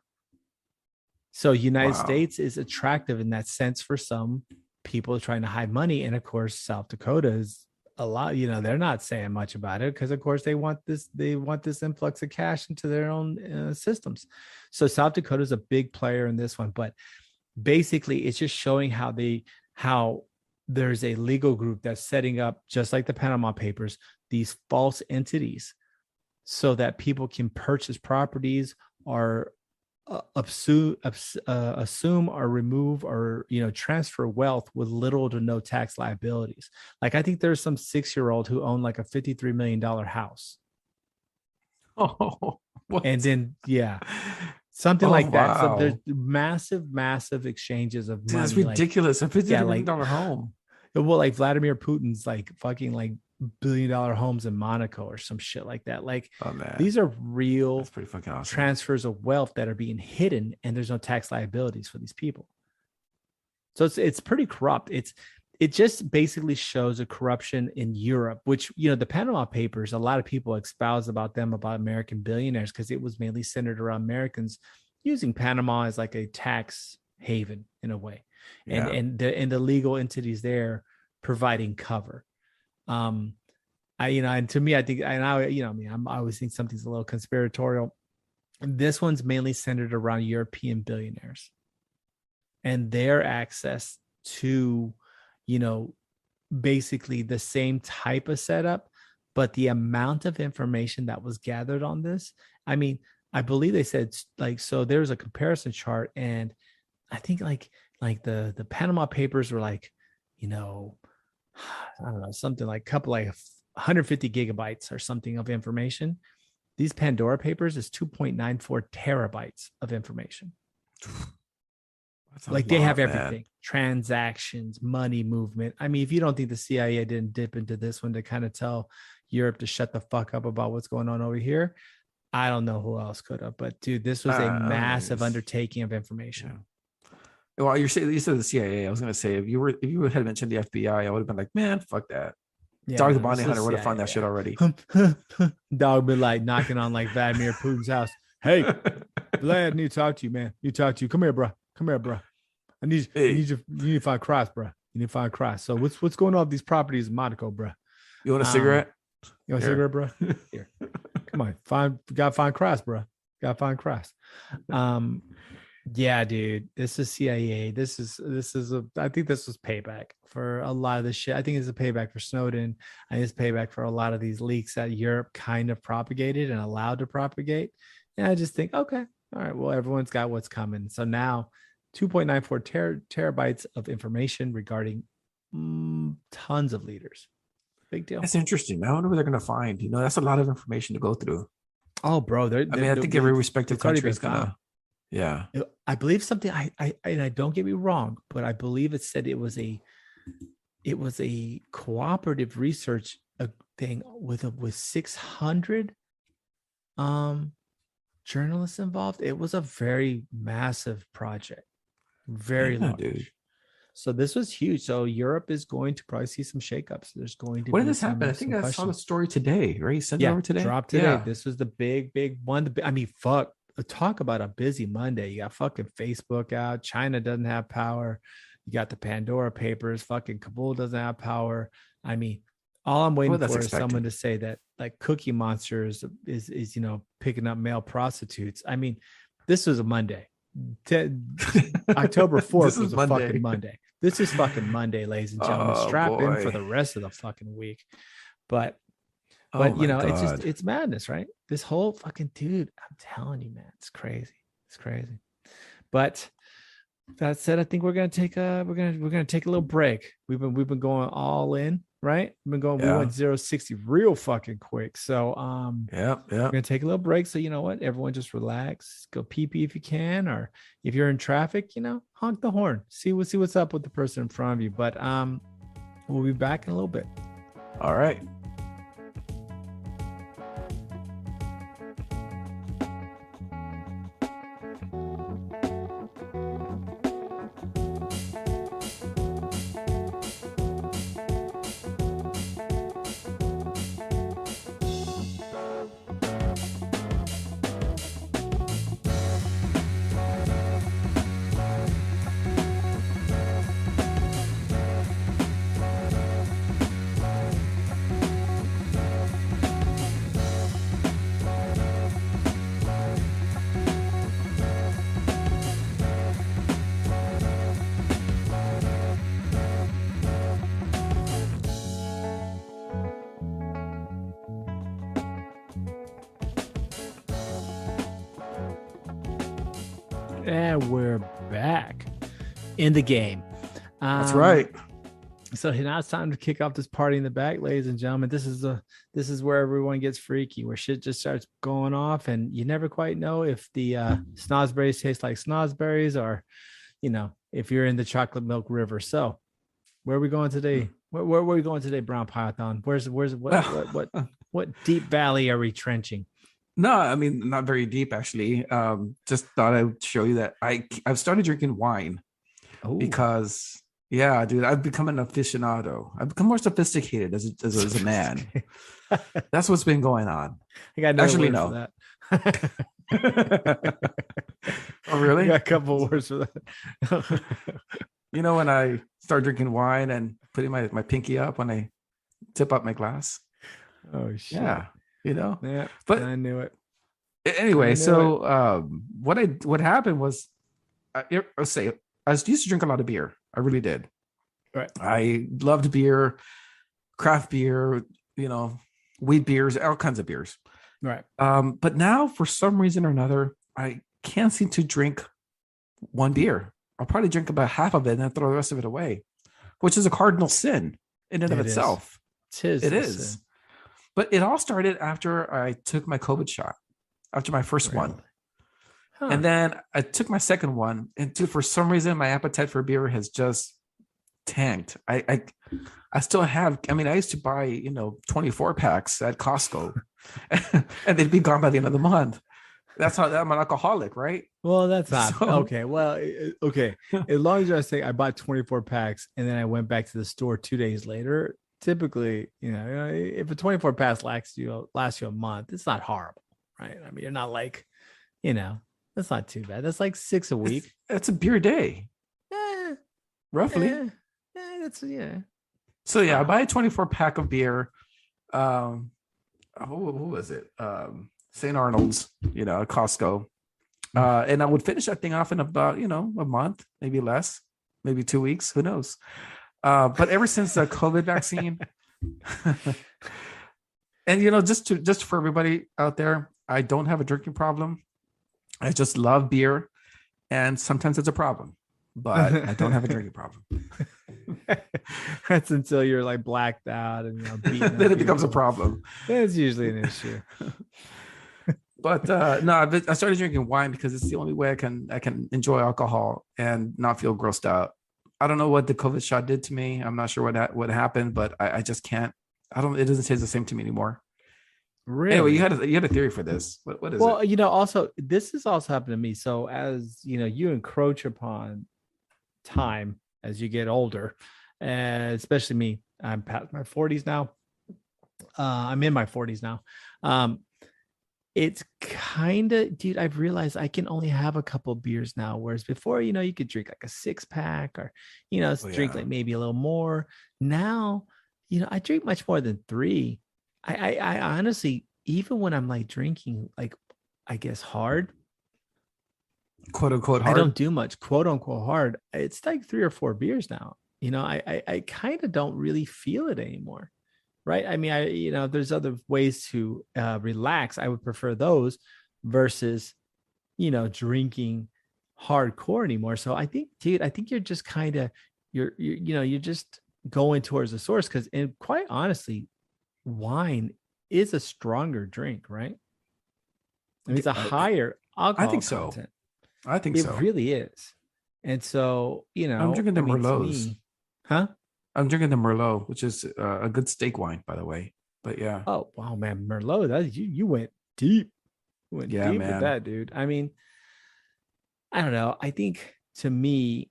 So United States is attractive in that sense for some people trying to hide money. And of course, South Dakota is a lot, they're not saying much about it because of course they want this influx of cash into their own systems. So South Dakota is a big player in this one, but basically it's just showing how there's a legal group that's setting up, just like the Panama Papers, these false entities so that people can purchase properties or assume or remove or transfer wealth with little to no tax liabilities. Like I think there's some 6-year-old who owned like a $53 million house. Oh, what? And then something like that. So there's massive exchanges of money. That's ridiculous. A $53 million home. Well, like Vladimir Putin's like fucking like $1 billion homes in Monaco or some shit like that. Like, these are real That's pretty fucking awesome. transfers of wealth that are being hidden, and there's no tax liabilities for these people. So it's pretty corrupt. It just basically shows a corruption in Europe, which, the Panama Papers, a lot of people espouse about them, about American billionaires, because it was mainly centered around Americans using Panama as like a tax haven in a way. And the legal entities there providing cover. And to me, I think, I always think something's a little conspiratorial. And this one's mainly centered around European billionaires and their access to, basically the same type of setup, but the amount of information that was gathered on this. I mean, I believe they said so there's a comparison chart, and I think like the Panama Papers were like, I don't know, something like 150 gigabytes or something of information. These Pandora Papers is 2.94 terabytes of information. Like they have everything, transactions, money movement. I mean, if you don't think the CIA didn't dip into this one to kind of tell Europe to shut the fuck up about what's going on over here, I don't know who else could have. But dude, this was a massive undertaking of information. Yeah. Well, you said the CIA. I was going to say if you had mentioned the FBI, I would have been like, man, fuck that. Yeah, Dog the no, bounty this hunter is would have found that shit already. Dog been like knocking on like Vladimir Putin's house. Hey, Vlad, I need to talk to you, man. You talk to you. Come here, bro. Come here, bro. I need Hey. you need to find Christ, bro. You need to find Christ. So what's going on with these properties in Monaco, bro? You want a cigarette? You want a cigarette, bro? Here. Come on. Gotta find Christ, bro. Gotta find Christ. Yeah, dude. This is CIA. I think this was payback for a lot of this shit. I think it's a payback for Snowden. I think it's payback for a lot of these leaks that Europe kind of propagated and allowed to propagate. And I just think, okay, all right, well, everyone's got what's coming. So now 2.94 terabytes of information regarding tons of leaders. Big deal. That's interesting. I wonder what they're going to find. That's a lot of information to go through. Oh, bro. I think every respective country is going to. Yeah. I believe something. I don't get me wrong, but I believe it said it was a cooperative research thing with 600 journalists involved. It was a very massive project, very large. Dude. So this was huge. So Europe is going to probably see some shakeups. There's going to. When did this happen? I think I saw the story today. Right? You sent it over today. Dropped today. Yeah. This was the big one. I mean, fuck. Talk about a busy Monday. You got fucking Facebook out. China doesn't have power. You got the Pandora Papers. Fucking Kabul doesn't have power. I mean, all I'm waiting for is someone to say that like Cookie Monster is picking up male prostitutes. I mean, this was a Monday. October 4th was a fucking Monday. This is fucking Monday, ladies and gentlemen. Strap in for the rest of the fucking week. But it's madness, right? This whole fucking dude, I'm telling you, man, it's crazy. It's crazy. But that said, I think we're gonna take a little break. We've been going all in, right? We went 0-60 real fucking quick. So we're gonna take a little break. So you know what? Everyone just relax, go pee if you can, or if you're in traffic, honk the horn. See what's up with the person in front of you. But we'll be back in a little bit. All right. And we're back in the game. That's right. So now it's time to kick off this party in the back, ladies and gentlemen. This is where everyone gets freaky, where shit just starts going off, and you never quite know if the snozberries taste like snozberries, or if you're in the chocolate milk river. So where are we going today? Where are we going today, Brown Python? What deep valley are we trenching? No, I mean, not very deep, actually. Just thought I would show you that I've started drinking wine. Because, yeah, dude, I've become an aficionado. I've become more sophisticated as a man. That's what's been going on. I got actually no word for that. Oh, really? I got a couple of words for that. When I start drinking wine and putting my pinky up when I tip up my glass. Oh, shit. Yeah. Yeah, but I knew it. Anyway, what happened was, let's say, I used to drink a lot of beer. I really did. Right. I loved beer, craft beer, wheat beers, all kinds of beers. Right. But now, for some reason or another, I can't seem to drink one beer. I'll probably drink about half of it and then throw the rest of it away, which is a cardinal sin in and of itself. It is. Sin. But it all started after I took my COVID shot, after my first one. Huh. And then I took my second one. And dude, for some reason, my appetite for beer has just tanked. I still have, I used to buy, 24 packs at Costco and they'd be gone by the end of the month. That's how I'm an alcoholic, right? Well, that's not okay. Well, okay. As long as I say I bought 24 packs and then I went back to the store 2 days later typically, if a 24 pass lasts you a month, it's not horrible, right? I mean, you're not like, that's not too bad. That's like 6 a week. It's a beer day, Eh, roughly. that's yeah. So yeah, I buy a 24 pack of beer. What was it? St. Arnold's, at Costco. And I would finish that thing off in about, a month, maybe less, maybe 2 weeks, who knows? But ever since the COVID vaccine, and just for everybody out there, I don't have a drinking problem. I just love beer, and sometimes it's a problem, but I don't have a drinking problem. That's until you're like blacked out and then it becomes a problem. That's usually an issue. But no, I started drinking wine because it's the only way I can enjoy alcohol and not feel grossed out. I don't know what the COVID shot did to me. I'm not sure what happened, but I just can't. It doesn't taste the same to me anymore. Really? Anyway, you had a theory for this. What is it? Well, also this has also happened to me. So as you encroach upon time as you get older, and especially me, I'm past my 40s now. I'm in my 40s now. It's kind of, dude, I've realized I can only have a couple beers now, whereas before, you could drink like a 6-pack or, drink like maybe a little more. Now, I drink much more than 3. I honestly, even when I'm like drinking, like, I guess hard, quote unquote hard, I don't do much, quote unquote hard. It's like 3 or 4 beers now. I kind of don't really feel it anymore. Right. I mean, there's other ways to relax. I would prefer those versus, drinking hardcore anymore. So I think, dude, you're just kind of, you're just going towards the source and quite honestly, wine is a stronger drink, right? I mean, it's a higher alcohol I think content. So. I think it really is. And so, I'm drinking the Merlots. Huh? I'm drinking the Merlot, which is a good steak wine, by the way. But yeah. Oh wow, man, Merlot. That you went deep. You went deep with that, dude. I mean, I don't know. I think to me,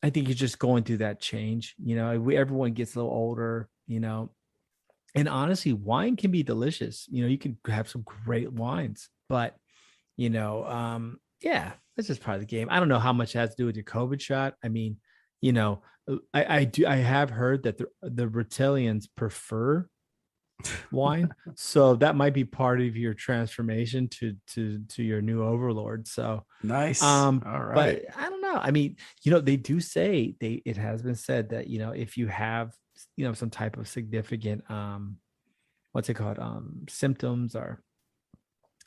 you're just going through that change. Everyone gets a little older. And honestly, wine can be delicious. You can have some great wines, but yeah, that's just part of the game. I don't know how much it has to do with your COVID shot. I mean, I have heard that the Reptilians prefer wine, so that might be part of your transformation to your new overlord. So nice. All right. But I don't know. I mean, they do say it has been said that if you have some type of significant what's it called symptoms or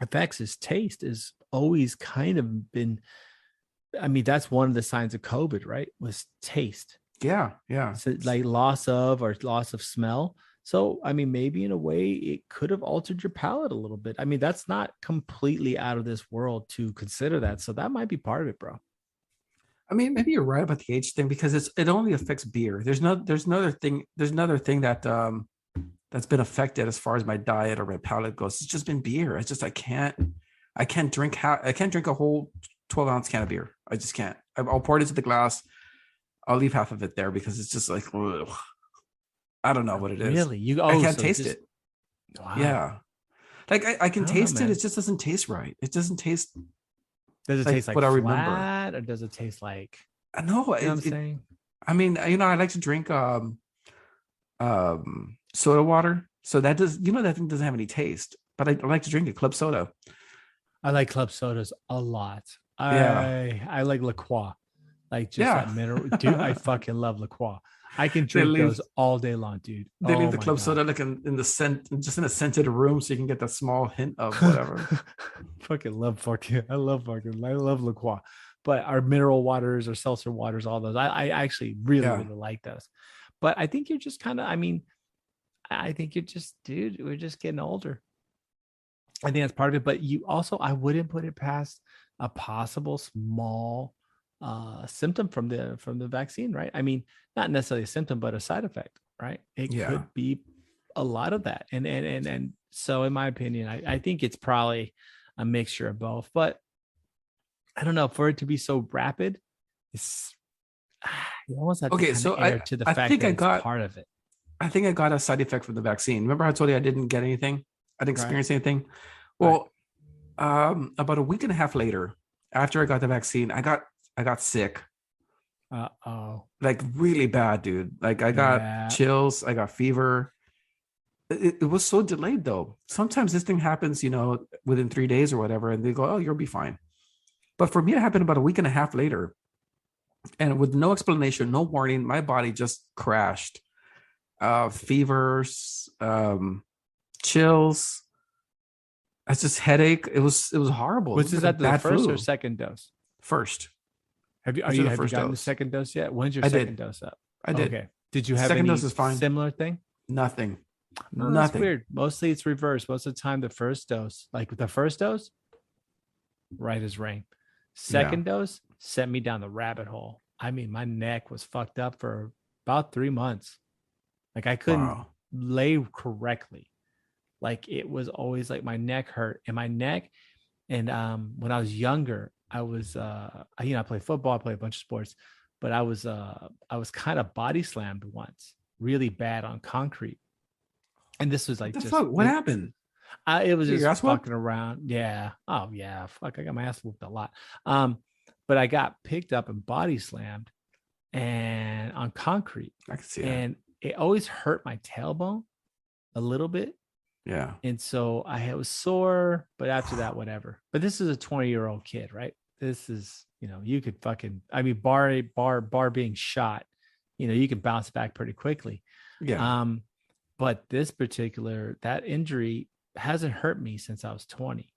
effects, is taste is always kind of been. I mean, that's one of the signs of COVID, right? Was taste. Yeah. So like loss of smell. So, I mean, maybe in a way it could have altered your palate a little bit. I mean, that's not completely out of this world to consider that. So that might be part of it, bro. I mean, maybe you're right about the age thing because it only affects beer. There's another thing that that's been affected as far as my diet or my palate goes. It's just been beer. It's just I can't drink a whole 12-ounce can of beer. I just can't. I'll pour it into the glass. I'll leave half of it there because it's just like, ugh. I don't know what it is. Really? I can't taste it. Wow. Yeah. Like I can taste it. It just doesn't taste right. It doesn't taste. Does it taste like what flat, I remember? or does it taste like? I know. What I'm saying. I mean, I like to drink soda water. So that that thing doesn't have any taste. But I like to drink it. Club soda. I like club sodas a lot. Yeah. I like La Croix. Like just that mineral. Dude, I fucking love La Croix. I can drink those all day long, dude. They leave the club soda like in the scent, just in a scented room, so you can get that small hint of whatever. I love La Croix. But our mineral waters or seltzer waters, all those, I actually really like those. But I think you're just kind of, I think you're just, dude, we're just getting older. I think that's part of it. But you also, I wouldn't put it past a possible small symptom from the vaccine, right? I mean, not necessarily a symptom, but a side effect, right? It could be a lot of that. And so in my opinion, I think it's probably a mixture of both, but I don't know, for it to be so rapid, it's you almost have to so to the fact that it's part of it. I think I got a side effect from the vaccine. Remember I told you I didn't get anything? I didn't Right. experience anything. Well, about a week and a half later, after I got the vaccine, I got sick. Uh-oh. Like really bad, dude. Like I got chills, I got fever. It was so delayed though. Sometimes this thing happens, within 3 days or whatever, and they go, "Oh, you'll be fine." But for me, it happened about a week and a half later, and with no explanation, no warning, my body just crashed. Fevers, chills. It's just headache. It was horrible. Was this like at the first or second dose? First. Have you gotten the second dose yet? When's your second dose up? I did. Okay. Did you have second any dose is fine. similar thing? Nothing. No, Nothing. That's weird. Mostly it's reversed. Most of the time, the first dose, like the first dose, right as rain. Second dose sent me down the rabbit hole. I mean, my neck was fucked up for about 3 months. Like I couldn't lay correctly. Like it was always like my neck hurt, and my neck. And when I was younger, I was I played football, I played a bunch of sports, but I was kind of body slammed once, really bad on concrete. And this was like what happened? It was just fucking around. Yeah. Oh yeah. Fuck. I got my ass whooped a lot. But I got picked up and body slammed and on concrete. I can see and it always hurt my tailbone a little bit. Yeah. And so I was sore, but after that, whatever. But this is a 20-year-old kid, right? This is, you could bar being shot, you can bounce back pretty quickly. Yeah. But that injury hasn't hurt me since I was 20.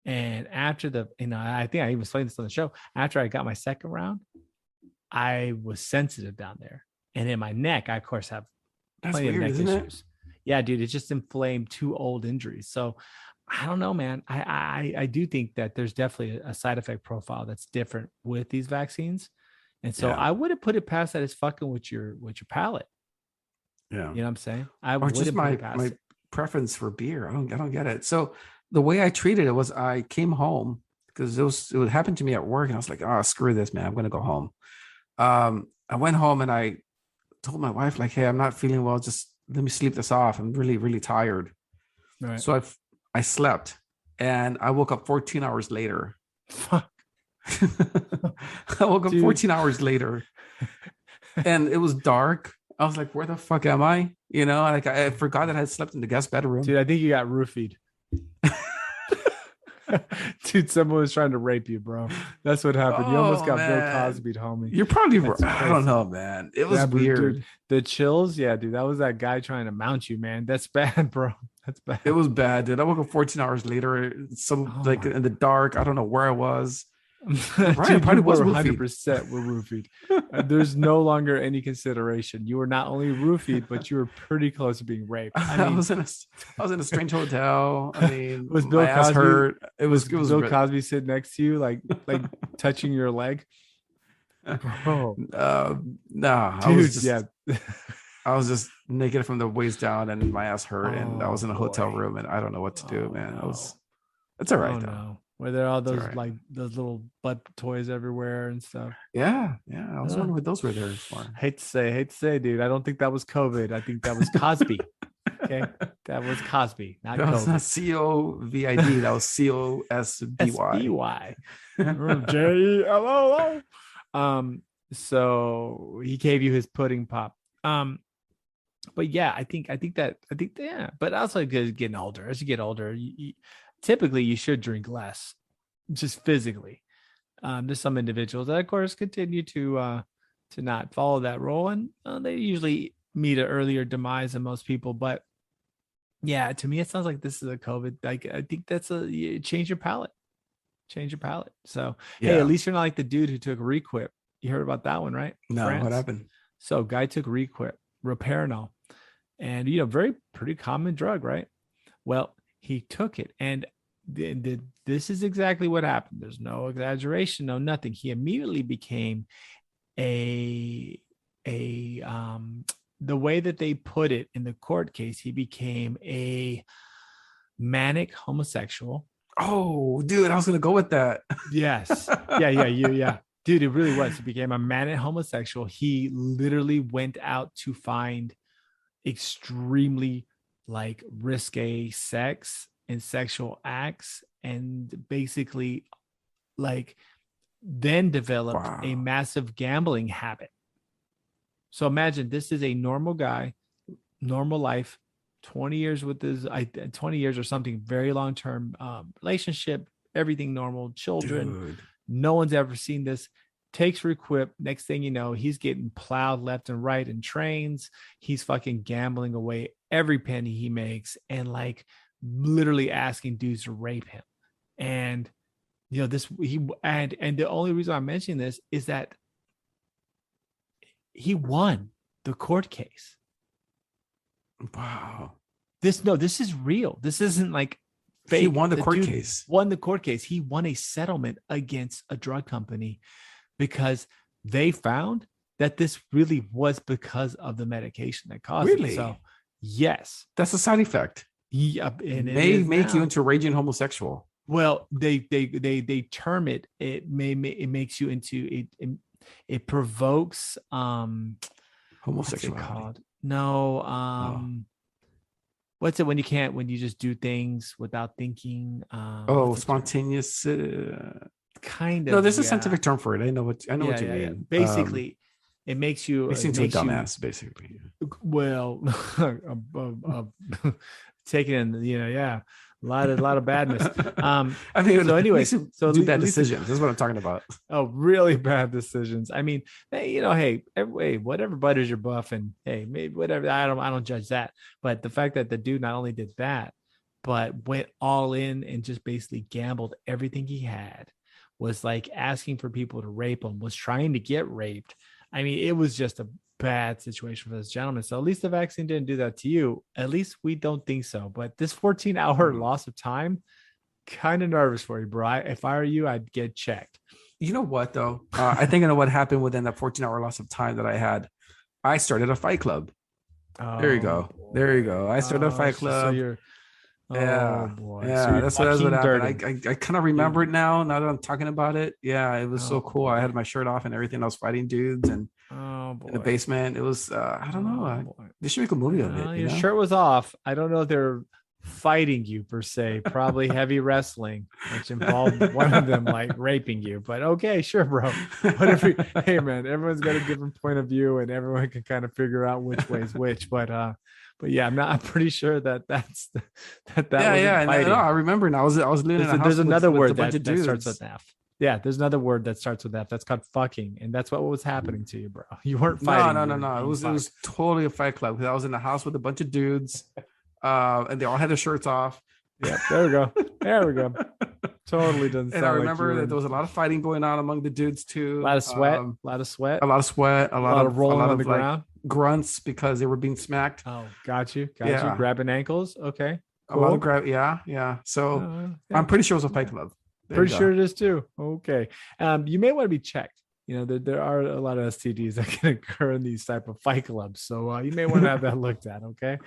And after I think I even explained this on the show. After I got my second round, I was sensitive down there. And in my neck, I of course have plenty of neck issues. Yeah, dude, it's just inflamed 2 old injuries. So I don't know, man. I do think that there's definitely a side effect profile that's different with these vaccines. And so I wouldn't put it past that it's fucking with your palate. Yeah. You know what I'm saying? Or just my preference for beer. I don't get it. So the way I treated it was I came home because it would happen to me at work, and I was like, oh, screw this, man. I'm gonna go home. I went home and I told my wife, like, hey, I'm not feeling well. Just let me sleep this off. I'm really, really tired. Right. So I slept and I woke up 14 hours later. Fuck. I woke up 14 hours later and it was dark. I was like, where the fuck am I? Like I forgot that I had slept in the guest bedroom. Dude, I think you got roofied. Dude, someone was trying to rape you, bro. That's what happened. You almost got Bill Cosby'd, homie. You're probably right. I don't know, man. It was weird. Dude, the chills, yeah, dude. That was that guy trying to mount you, man. That's bad, bro. That's bad. It was bad, dude. I woke up 14 hours later, in the dark. I don't know where I was. Right, dude, probably was 100% were roofied. There's no longer any consideration. You were not only roofied, but you were pretty close to being raped. I was in a strange hotel. I mean, was Bill Cosby hurt? It was Bill Cosby sitting next to you, like touching your leg? Bro. No, dude, I was just naked from the waist down, and my ass hurt, and I was in a hotel room, and I don't know what to do, man. It's all right though. No. Were there all those those little butt toys everywhere and stuff? Yeah. I was wondering what those were there for. Hate to say, dude. I don't think that was COVID. I think that was Cosby. Okay, that was Cosby, not that COVID. Was not COVID. That was COSBY. JELLO. So he gave you his pudding pop. But yeah, I think yeah. But also getting older. As you get older, typically you should drink less, just physically. There's some individuals that of course continue to not follow that role, and they usually meet an earlier demise than most people. But yeah, to me it sounds like this is a COVID. Like I think that's change your palate. So hey, at least you're not like the dude who took Requip. You heard about that one, right? No, France? What happened? So guy took Requip, Reparinol, and pretty common drug, right? Well, he took it, and this is exactly what happened. There's no exaggeration, no nothing. He immediately became the way that they put it in the court case, he became a manic homosexual. Oh, dude, I was gonna go with that. Yes. Yeah. Dude, it really was. He became a manic homosexual. He literally went out to find extremely like risque sex and sexual acts, and basically like then developed a Wow. massive gambling habit. So imagine this is a normal guy, normal life, 20 years with his 20 years or something, very long-term relationship, everything normal, children. Dude. No one's ever seen this. Takes requip. Next thing you know, he's getting plowed left and right in trains. He's fucking gambling away every penny he makes and like literally asking dudes to rape him. And this and the only reason I'm mentioning this is that he won the court case. Wow. This is real. This isn't like fake. He won the court case. Won the court case. He won a settlement against a drug company because they found that this really was because of the medication that caused it. So yes, that's a side effect. Yeah, and it may make you into a raging homosexual. Well, they term it. It makes you into it provokes homosexuality. No, what's it when you just do things without thinking? Spontaneous. Kind of. No, there's a scientific term for it. I know what you mean. Yeah. Basically, it makes you into a dumbass. Basically. Well, taking in, a lot of badness. I mean, so anyway, so do bad decisions. This is what I'm talking about. Oh, really bad decisions. I mean, hey, whatever butters your buff, and hey, maybe whatever. I don't judge that. But the fact that the dude not only did that, but went all in and just basically gambled everything he had, was like asking for people to rape him, was trying to get raped. I mean, it was just a bad situation for this gentleman. So at least the vaccine didn't do that to you. At least we don't think so. But this 14-hour loss of time, kind of nervous for you, bro. If I were you, I'd get checked. You know what, though? I think I know what happened within that 14-hour loss of time that I had. I started a fight club. There you go. I started a fight club. So you're... boy. Yeah, so that's what happened. I kind of remember it now that I'm talking about it. Yeah, it was so cool. I had my shirt off and everything. I was fighting dudes and in the basement. It was I don't know. They should make a movie of it. Your shirt was off. I don't know if they're fighting you per se. Probably heavy wrestling, which involved one of them like raping you. But okay, sure, bro. Whatever. Hey, man, everyone's got a different point of view, and everyone can kind of figure out which way is which. But yeah, I'm pretty sure that that's that. Yeah. No, I remember now. I was living in a house. There's another word that starts with F. Yeah, there's another word that starts with F. That's called fucking, and that's what was happening to you, bro. You weren't fighting. No. It was totally a fight club because I was in the house with a bunch of dudes, and they all had their shirts off. Yeah, there we go. Totally doesn't. And I remember that there was a lot of fighting going on among the dudes too. A lot of sweat. A lot of rolling on the ground. Grunts because they were being smacked. Oh, got you. Grabbing ankles. Okay. Cool. A lot of grab. Yeah. So I'm pretty sure it was a fight club. Pretty sure it is too. Okay. You may want to be checked. There are a lot of STDs that can occur in these type of fight clubs. So you may want to have that looked at. Okay.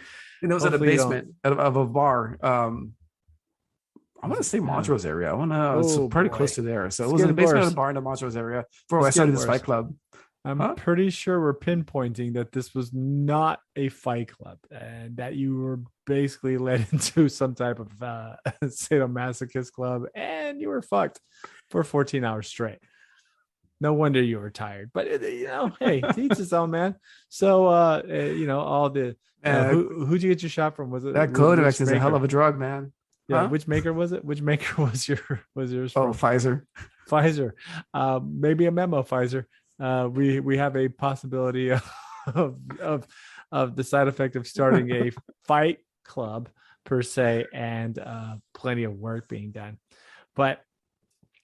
And it was at a basement of a bar. I want to say Montrose area. It's pretty close to there. So it was in the basement of the bar in the Montrose area before I started this fight club. I'm pretty sure we're pinpointing that this was not a fight club and that you were basically led into some type of sadomasochist club and you were fucked for 14 hours straight. No wonder you were tired, but hey, teach his own, man. So, all the, who'd you get your shot from? Was it that Codex is a hell of a drug, man. Yeah. Which maker was it? Which maker was yours from? Pfizer. Maybe a memo, Pfizer. We have a possibility of the side effect of starting a fight club per se, and plenty of work being done. But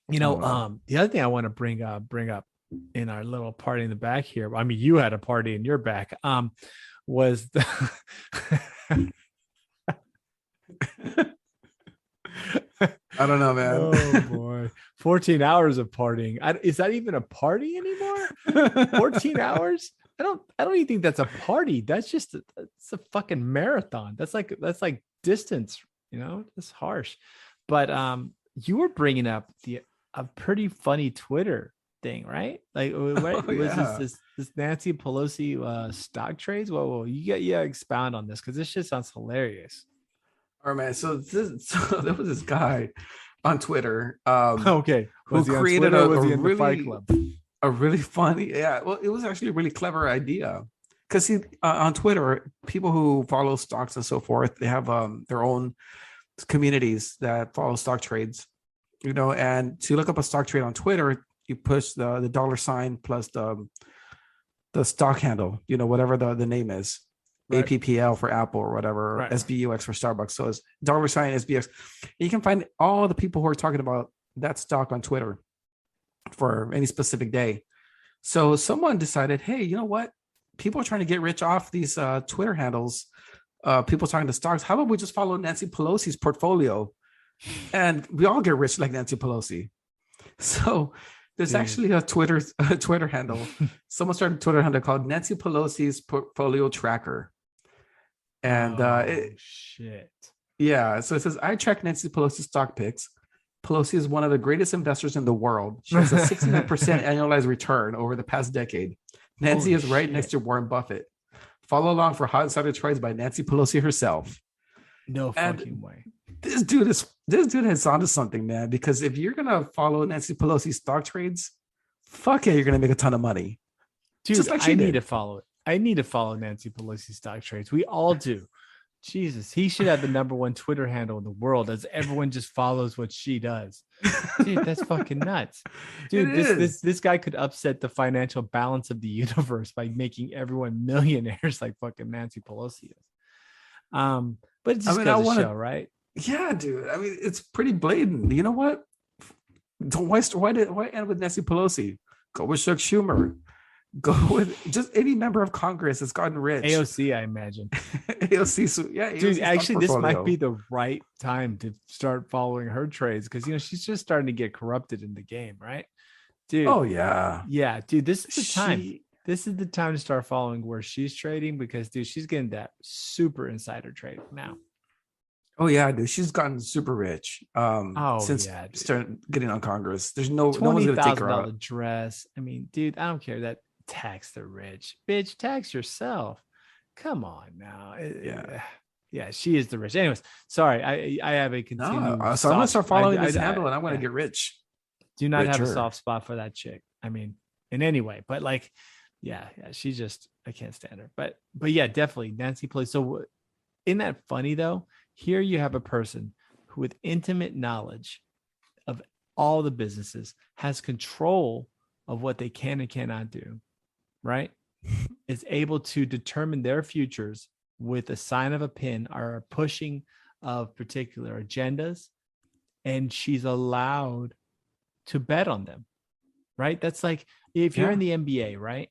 the other thing I want to bring up in our little party in the back here. I mean, you had a party in your back. Was the I don't know, man. Oh boy, 14 hours of partying. Is that even a party anymore? 14 hours? I don't even think that's a party. That's just it's a fucking marathon. That's like distance. It's harsh. But you were bringing up a pretty funny Twitter thing, right? Like, what was this Nancy Pelosi stock trades? Whoa, you got expound on this because this shit sounds hilarious. All right, man. So there was this guy on Twitter, Okay, who was he on created Twitter? Or was a he in the Fight really Club? a really funny, yeah. Well, it was actually a really clever idea because he on Twitter, people who follow stocks and so forth, they have their own communities that follow stock trades, and to look up a stock trade on Twitter, you push the dollar sign plus the stock handle, whatever the name is, Right. APPL for Apple or whatever, Right. SBUX for Starbucks. So it's dollar sign SBX. You can find all the people who are talking about that stock on Twitter for any specific day. So someone decided, hey, you know what? People are trying to get rich off these Twitter handles. People talking to stocks. How about we just follow Nancy Pelosi's portfolio, and we all get rich like Nancy Pelosi? So there's actually a Twitter handle. Someone started a Twitter handle called Nancy Pelosi's Portfolio Tracker, and shit. Yeah, so it says, I track Nancy Pelosi's stock picks. Pelosi is one of the greatest investors in the world. She has a 69% annualized return over the past decade. Nancy is right next to Warren Buffett. Follow along for hot insider trades by Nancy Pelosi herself. No fucking way. This dude has onto something, man. Because if you're gonna follow Nancy Pelosi's stock trades, fuck yeah, you're gonna make a ton of money. Dude, just like I need to follow it. I need to follow Nancy Pelosi stock trades. We all do. Jesus, he should have the #1 Twitter handle in the world as everyone just follows what she does. Dude, that's fucking nuts. Dude, this guy could upset the financial balance of the universe by making everyone millionaires like fucking Nancy Pelosi is. But it just goes to show, right? Yeah, dude. I mean, it's pretty blatant. You know what? Why end with Nancy Pelosi? Go with Chuck Schumer. Go with just any member of Congress that's gotten rich. AOC, I imagine. AOC, so yeah, dude. Actually, this might be the right time to start following her trades because she's just starting to get corrupted in the game, right, dude? Oh yeah, dude. This is the time. This is the time to start following where she's trading because, dude, she's getting that super insider trade now. Oh yeah, dude. She's gotten super rich. Since starting getting on Congress. There's no one's gonna take her out. Dress. I mean, dude, I don't care that. Tax the rich, bitch. Tax yourself. Come on now. Yeah, she is the rich. Anyways, sorry, I have a continued. So I'm gonna start following this handle, and I'm gonna get rich. Do not have a soft spot for that chick. I mean, in any way, but like, yeah, she just, I can't stand her. But yeah, definitely Nancy Pelosi. So, isn't that funny though? Here you have a person who, with intimate knowledge of all the businesses, has control of what they can and cannot do. Right, is able to determine their futures with a sign of a pin or a pushing of particular agendas, and she's allowed to bet on them. Right, that's like if you're in the NBA, right?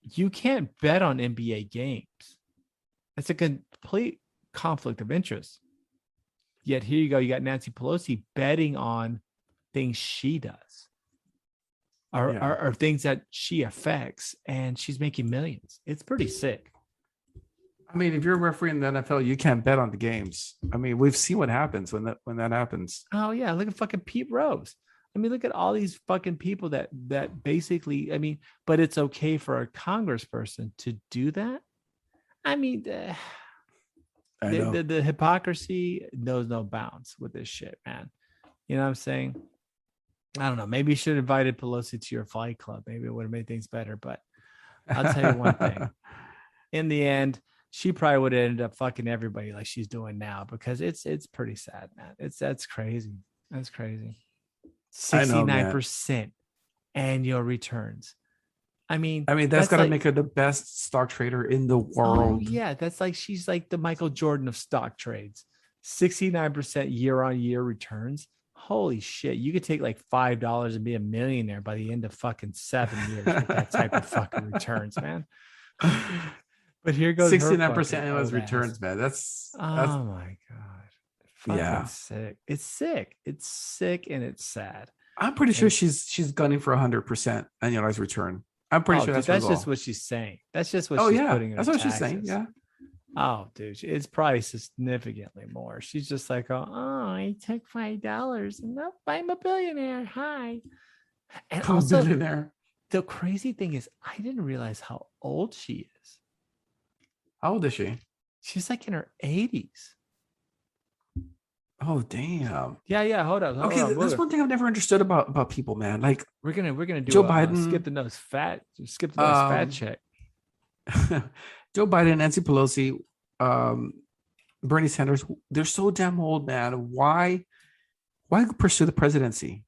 You can't bet on NBA games. That's a complete conflict of interest. Yet here you go, you got Nancy Pelosi betting on things she does. Are things that she affects, and she's making millions. It's pretty sick. I mean, if you're a referee in the NFL, you can't bet on the games. I mean, we've seen what happens when that happens. Oh yeah, look at fucking Pete Rose. I mean, look at all these fucking people that basically. I mean, but it's okay for a congressperson to do that. I mean, the hypocrisy knows no bounds with this shit, man. You know what I'm saying? I don't know. Maybe you should have invited Pelosi to your Fight Club. Maybe it would have made things better. But I'll tell you one thing. In the end, she probably would have ended up fucking everybody like she's doing now because it's pretty sad, man. That's crazy. That's crazy. 69% annual returns. I mean, that's got to make her the best stock trader in the world. Oh, yeah, that's like she's like the Michael Jordan of stock trades. 69% year-on-year returns. Holy shit, you could take like $5 and be a millionaire by the end of fucking 7 years with that type of fucking returns, man. But here goes 69% annualized returns, man. That's oh my god. Fucking sick. It's sick. It's sick and it's sad. I'm pretty sure she's gunning for 100% annualized return. I'm pretty sure that's just what she's saying. That's just what she's putting in. That's what she's saying. Yeah. Oh, dude, it's probably significantly more. She's just like, I took $5 and nope, I'm a billionaire. Hi. And I'm a also, billionaire. the crazy thing is, I didn't realize how old she is. How old is she? She's like in her 80s. Oh, damn. Yeah. Hold on. Okay, that's one thing I've never understood about people, man. Like We're gonna do Joe a Biden, skip the nose fat check. Joe Biden, Nancy Pelosi, Bernie Sanders. They're so damn old, man. Why pursue the presidency?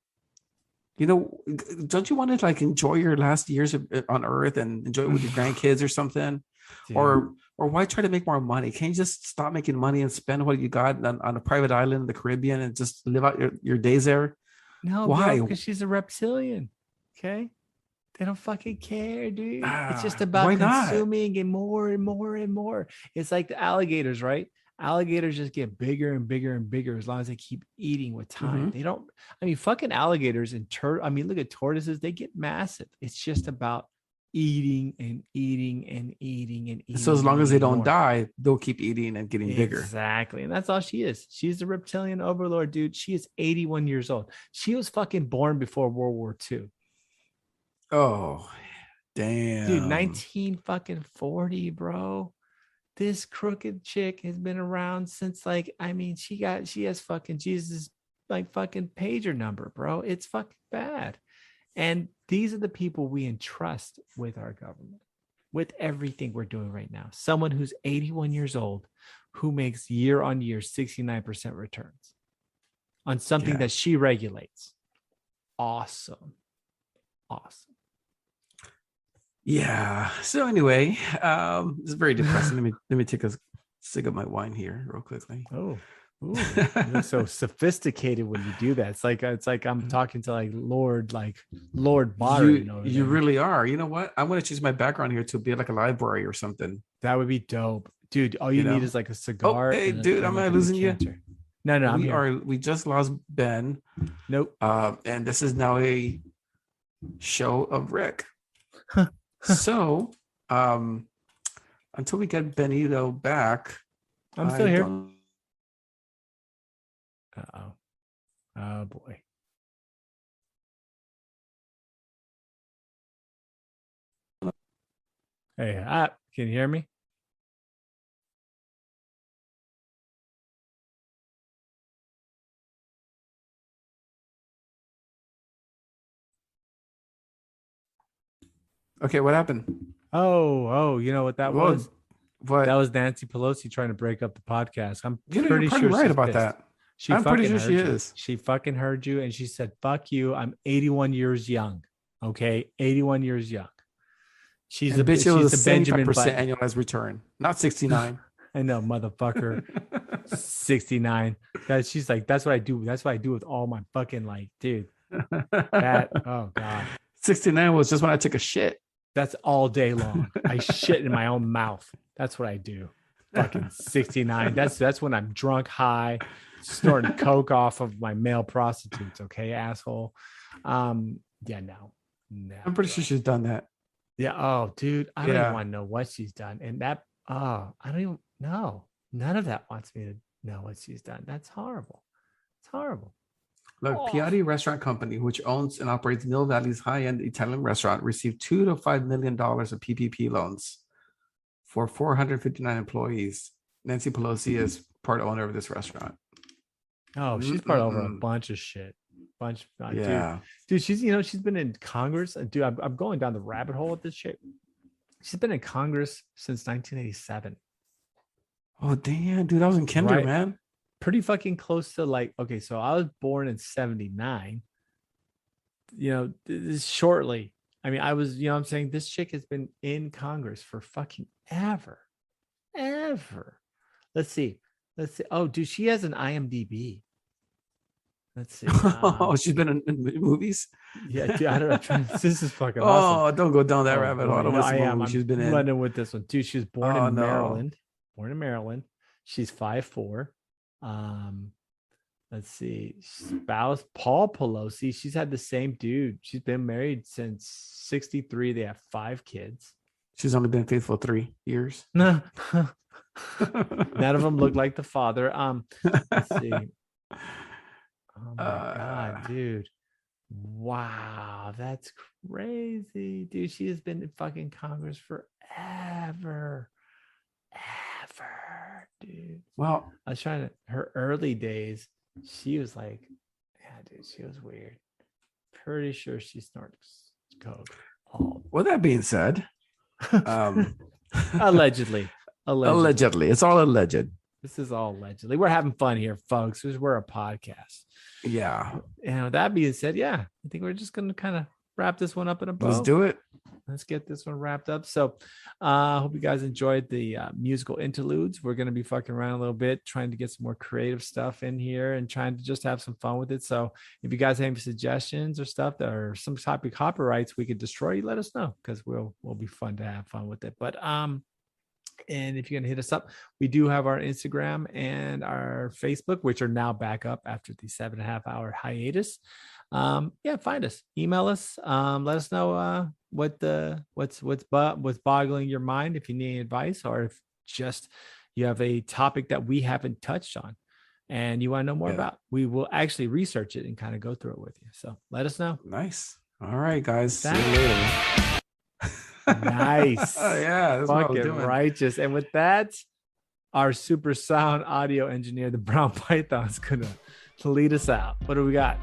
You know, don't you want to like enjoy your last years on Earth and enjoy it with your grandkids or something? Dude. Or why try to make more money? Can't you just stop making money and spend what you got on a private island in the Caribbean and just live out your days there? No, Why? Because she's a reptilian. Okay. They don't fucking care, dude. It's just Why about not? consuming and more and more and more. It's like the alligators, right? Alligators just get bigger and bigger and bigger as long as they keep eating with time. They don't, I mean, fucking alligators and look at tortoises, they get massive. It's just about eating and eating and eating and eating. So as long as they don't more. die, they'll keep eating and getting bigger. Exactly. And that's all she is. She's the reptilian overlord, dude. She is 81 years old. She was fucking born before World War II. Oh, damn. Dude, 1940, bro. This crooked chick has been around since she has fucking Jesus like fucking pager number, bro. It's fucking bad. And these are the people we entrust with our government, with everything we're doing right now. Someone who's 81 years old, who makes year on year 69% returns on something that she regulates. Awesome. Yeah. So anyway, it's very depressing. let me take a sip of my wine here real quickly. Oh, ooh, you're so sophisticated when you do that. It's like I'm talking to like Lord Byron. You really are. You know what? I'm gonna choose my background here to be like a library or something. That would be dope, dude. All you need is like a cigar. Oh, hey, dude, am I losing you? No, we just lost Ben. Nope. And this is now a show of Rick. So, until we get Benito back, I'm still here. Oh boy. Hey, can you hear me? Okay, what happened? Oh, you know what that was? What? That was Nancy Pelosi trying to break up the podcast. I'm You're pretty sure right about pissed. that. I'm pretty sure she is. She fucking heard you and she said, "Fuck you. I'm 81 years young." Okay, 81 years young. She's a Benjamin Button annualized return, not 69. I know, motherfucker. 69. Guys, she's like, that's what I do. That's what I do with all my fucking dude. Oh God. 69 was just when I took a shit. That's all day long. I shit in my own mouth. That's what I do. Fucking 69. That's when I'm drunk, high, snorting coke off of my male prostitutes. Okay, asshole. Yeah, no. I'm pretty sure she's done that. Yeah. Oh, dude, I don't even want to know what she's done. And I don't even know. None of that wants me to know what she's done. That's horrible. It's horrible. Look, Piatti Restaurant Company, which owns and operates Mill Valley's high-end Italian restaurant, received $2 to $5 million of PPP loans for 459 employees. Nancy Pelosi is part owner of this restaurant. Oh, she's part over a bunch of shit. Dude, she's been in Congress. Dude, I'm going down the rabbit hole with this shit. She's been in Congress since 1987. Oh, damn, dude, I was in kinder, man. Pretty fucking close to okay, so I was born in 79. This shortly. I mean, I was, I'm saying this chick has been in Congress for fucking ever. Let's see. Oh, dude, she has an IMDb. Let's see. She's been in movies. Yeah, dude, I don't know. This is fucking awesome. Don't go down that rabbit hole. I'm she's been in with this one. Dude, she was born in Maryland. Born in Maryland. She's 5'4". Let's see. Spouse Paul Pelosi. She's had the same dude. She's been married since 63. They have 5 kids. She's only been faithful 3 years. No. None of them look like the father. Let's see. Oh my God, dude. Wow, that's crazy, dude. She has been in fucking Congress forever. Ever, dude. Well, I was trying to her early days, she was like, yeah, dude, she was weird. Pretty sure she snorts coke. Oh. with that being said, Allegedly. Allegedly. It's all alleged. This is all allegedly. We're having fun here, folks. We're a podcast. Yeah. And with that being said, yeah, I think we're just going to kind of wrap this one up in a bow. Let's do it. Let's get this one wrapped up. So I hope you guys enjoyed the musical interludes. We're going to be fucking around a little bit, trying to get some more creative stuff in here and trying to just have some fun with it. So if you guys have any suggestions or stuff that are some type of copyrights we could destroy, let us know, because we'll be fun to have fun with it. But and if you're going to hit us up, we do have our Instagram and our Facebook, which are now back up after the 7.5-hour hiatus. Yeah, find us, email us, let us know what's boggling your mind, if you need any advice, or if just you have a topic that we haven't touched on and you want to know more about. We will actually research it and kind of go through it with you. So let us know. Nice. All right, guys. See you later. Nice. Yeah, that's what I was fucking doing. righteous. And with that, our super sound audio engineer, the Brown Python, is gonna lead us out. What do we got?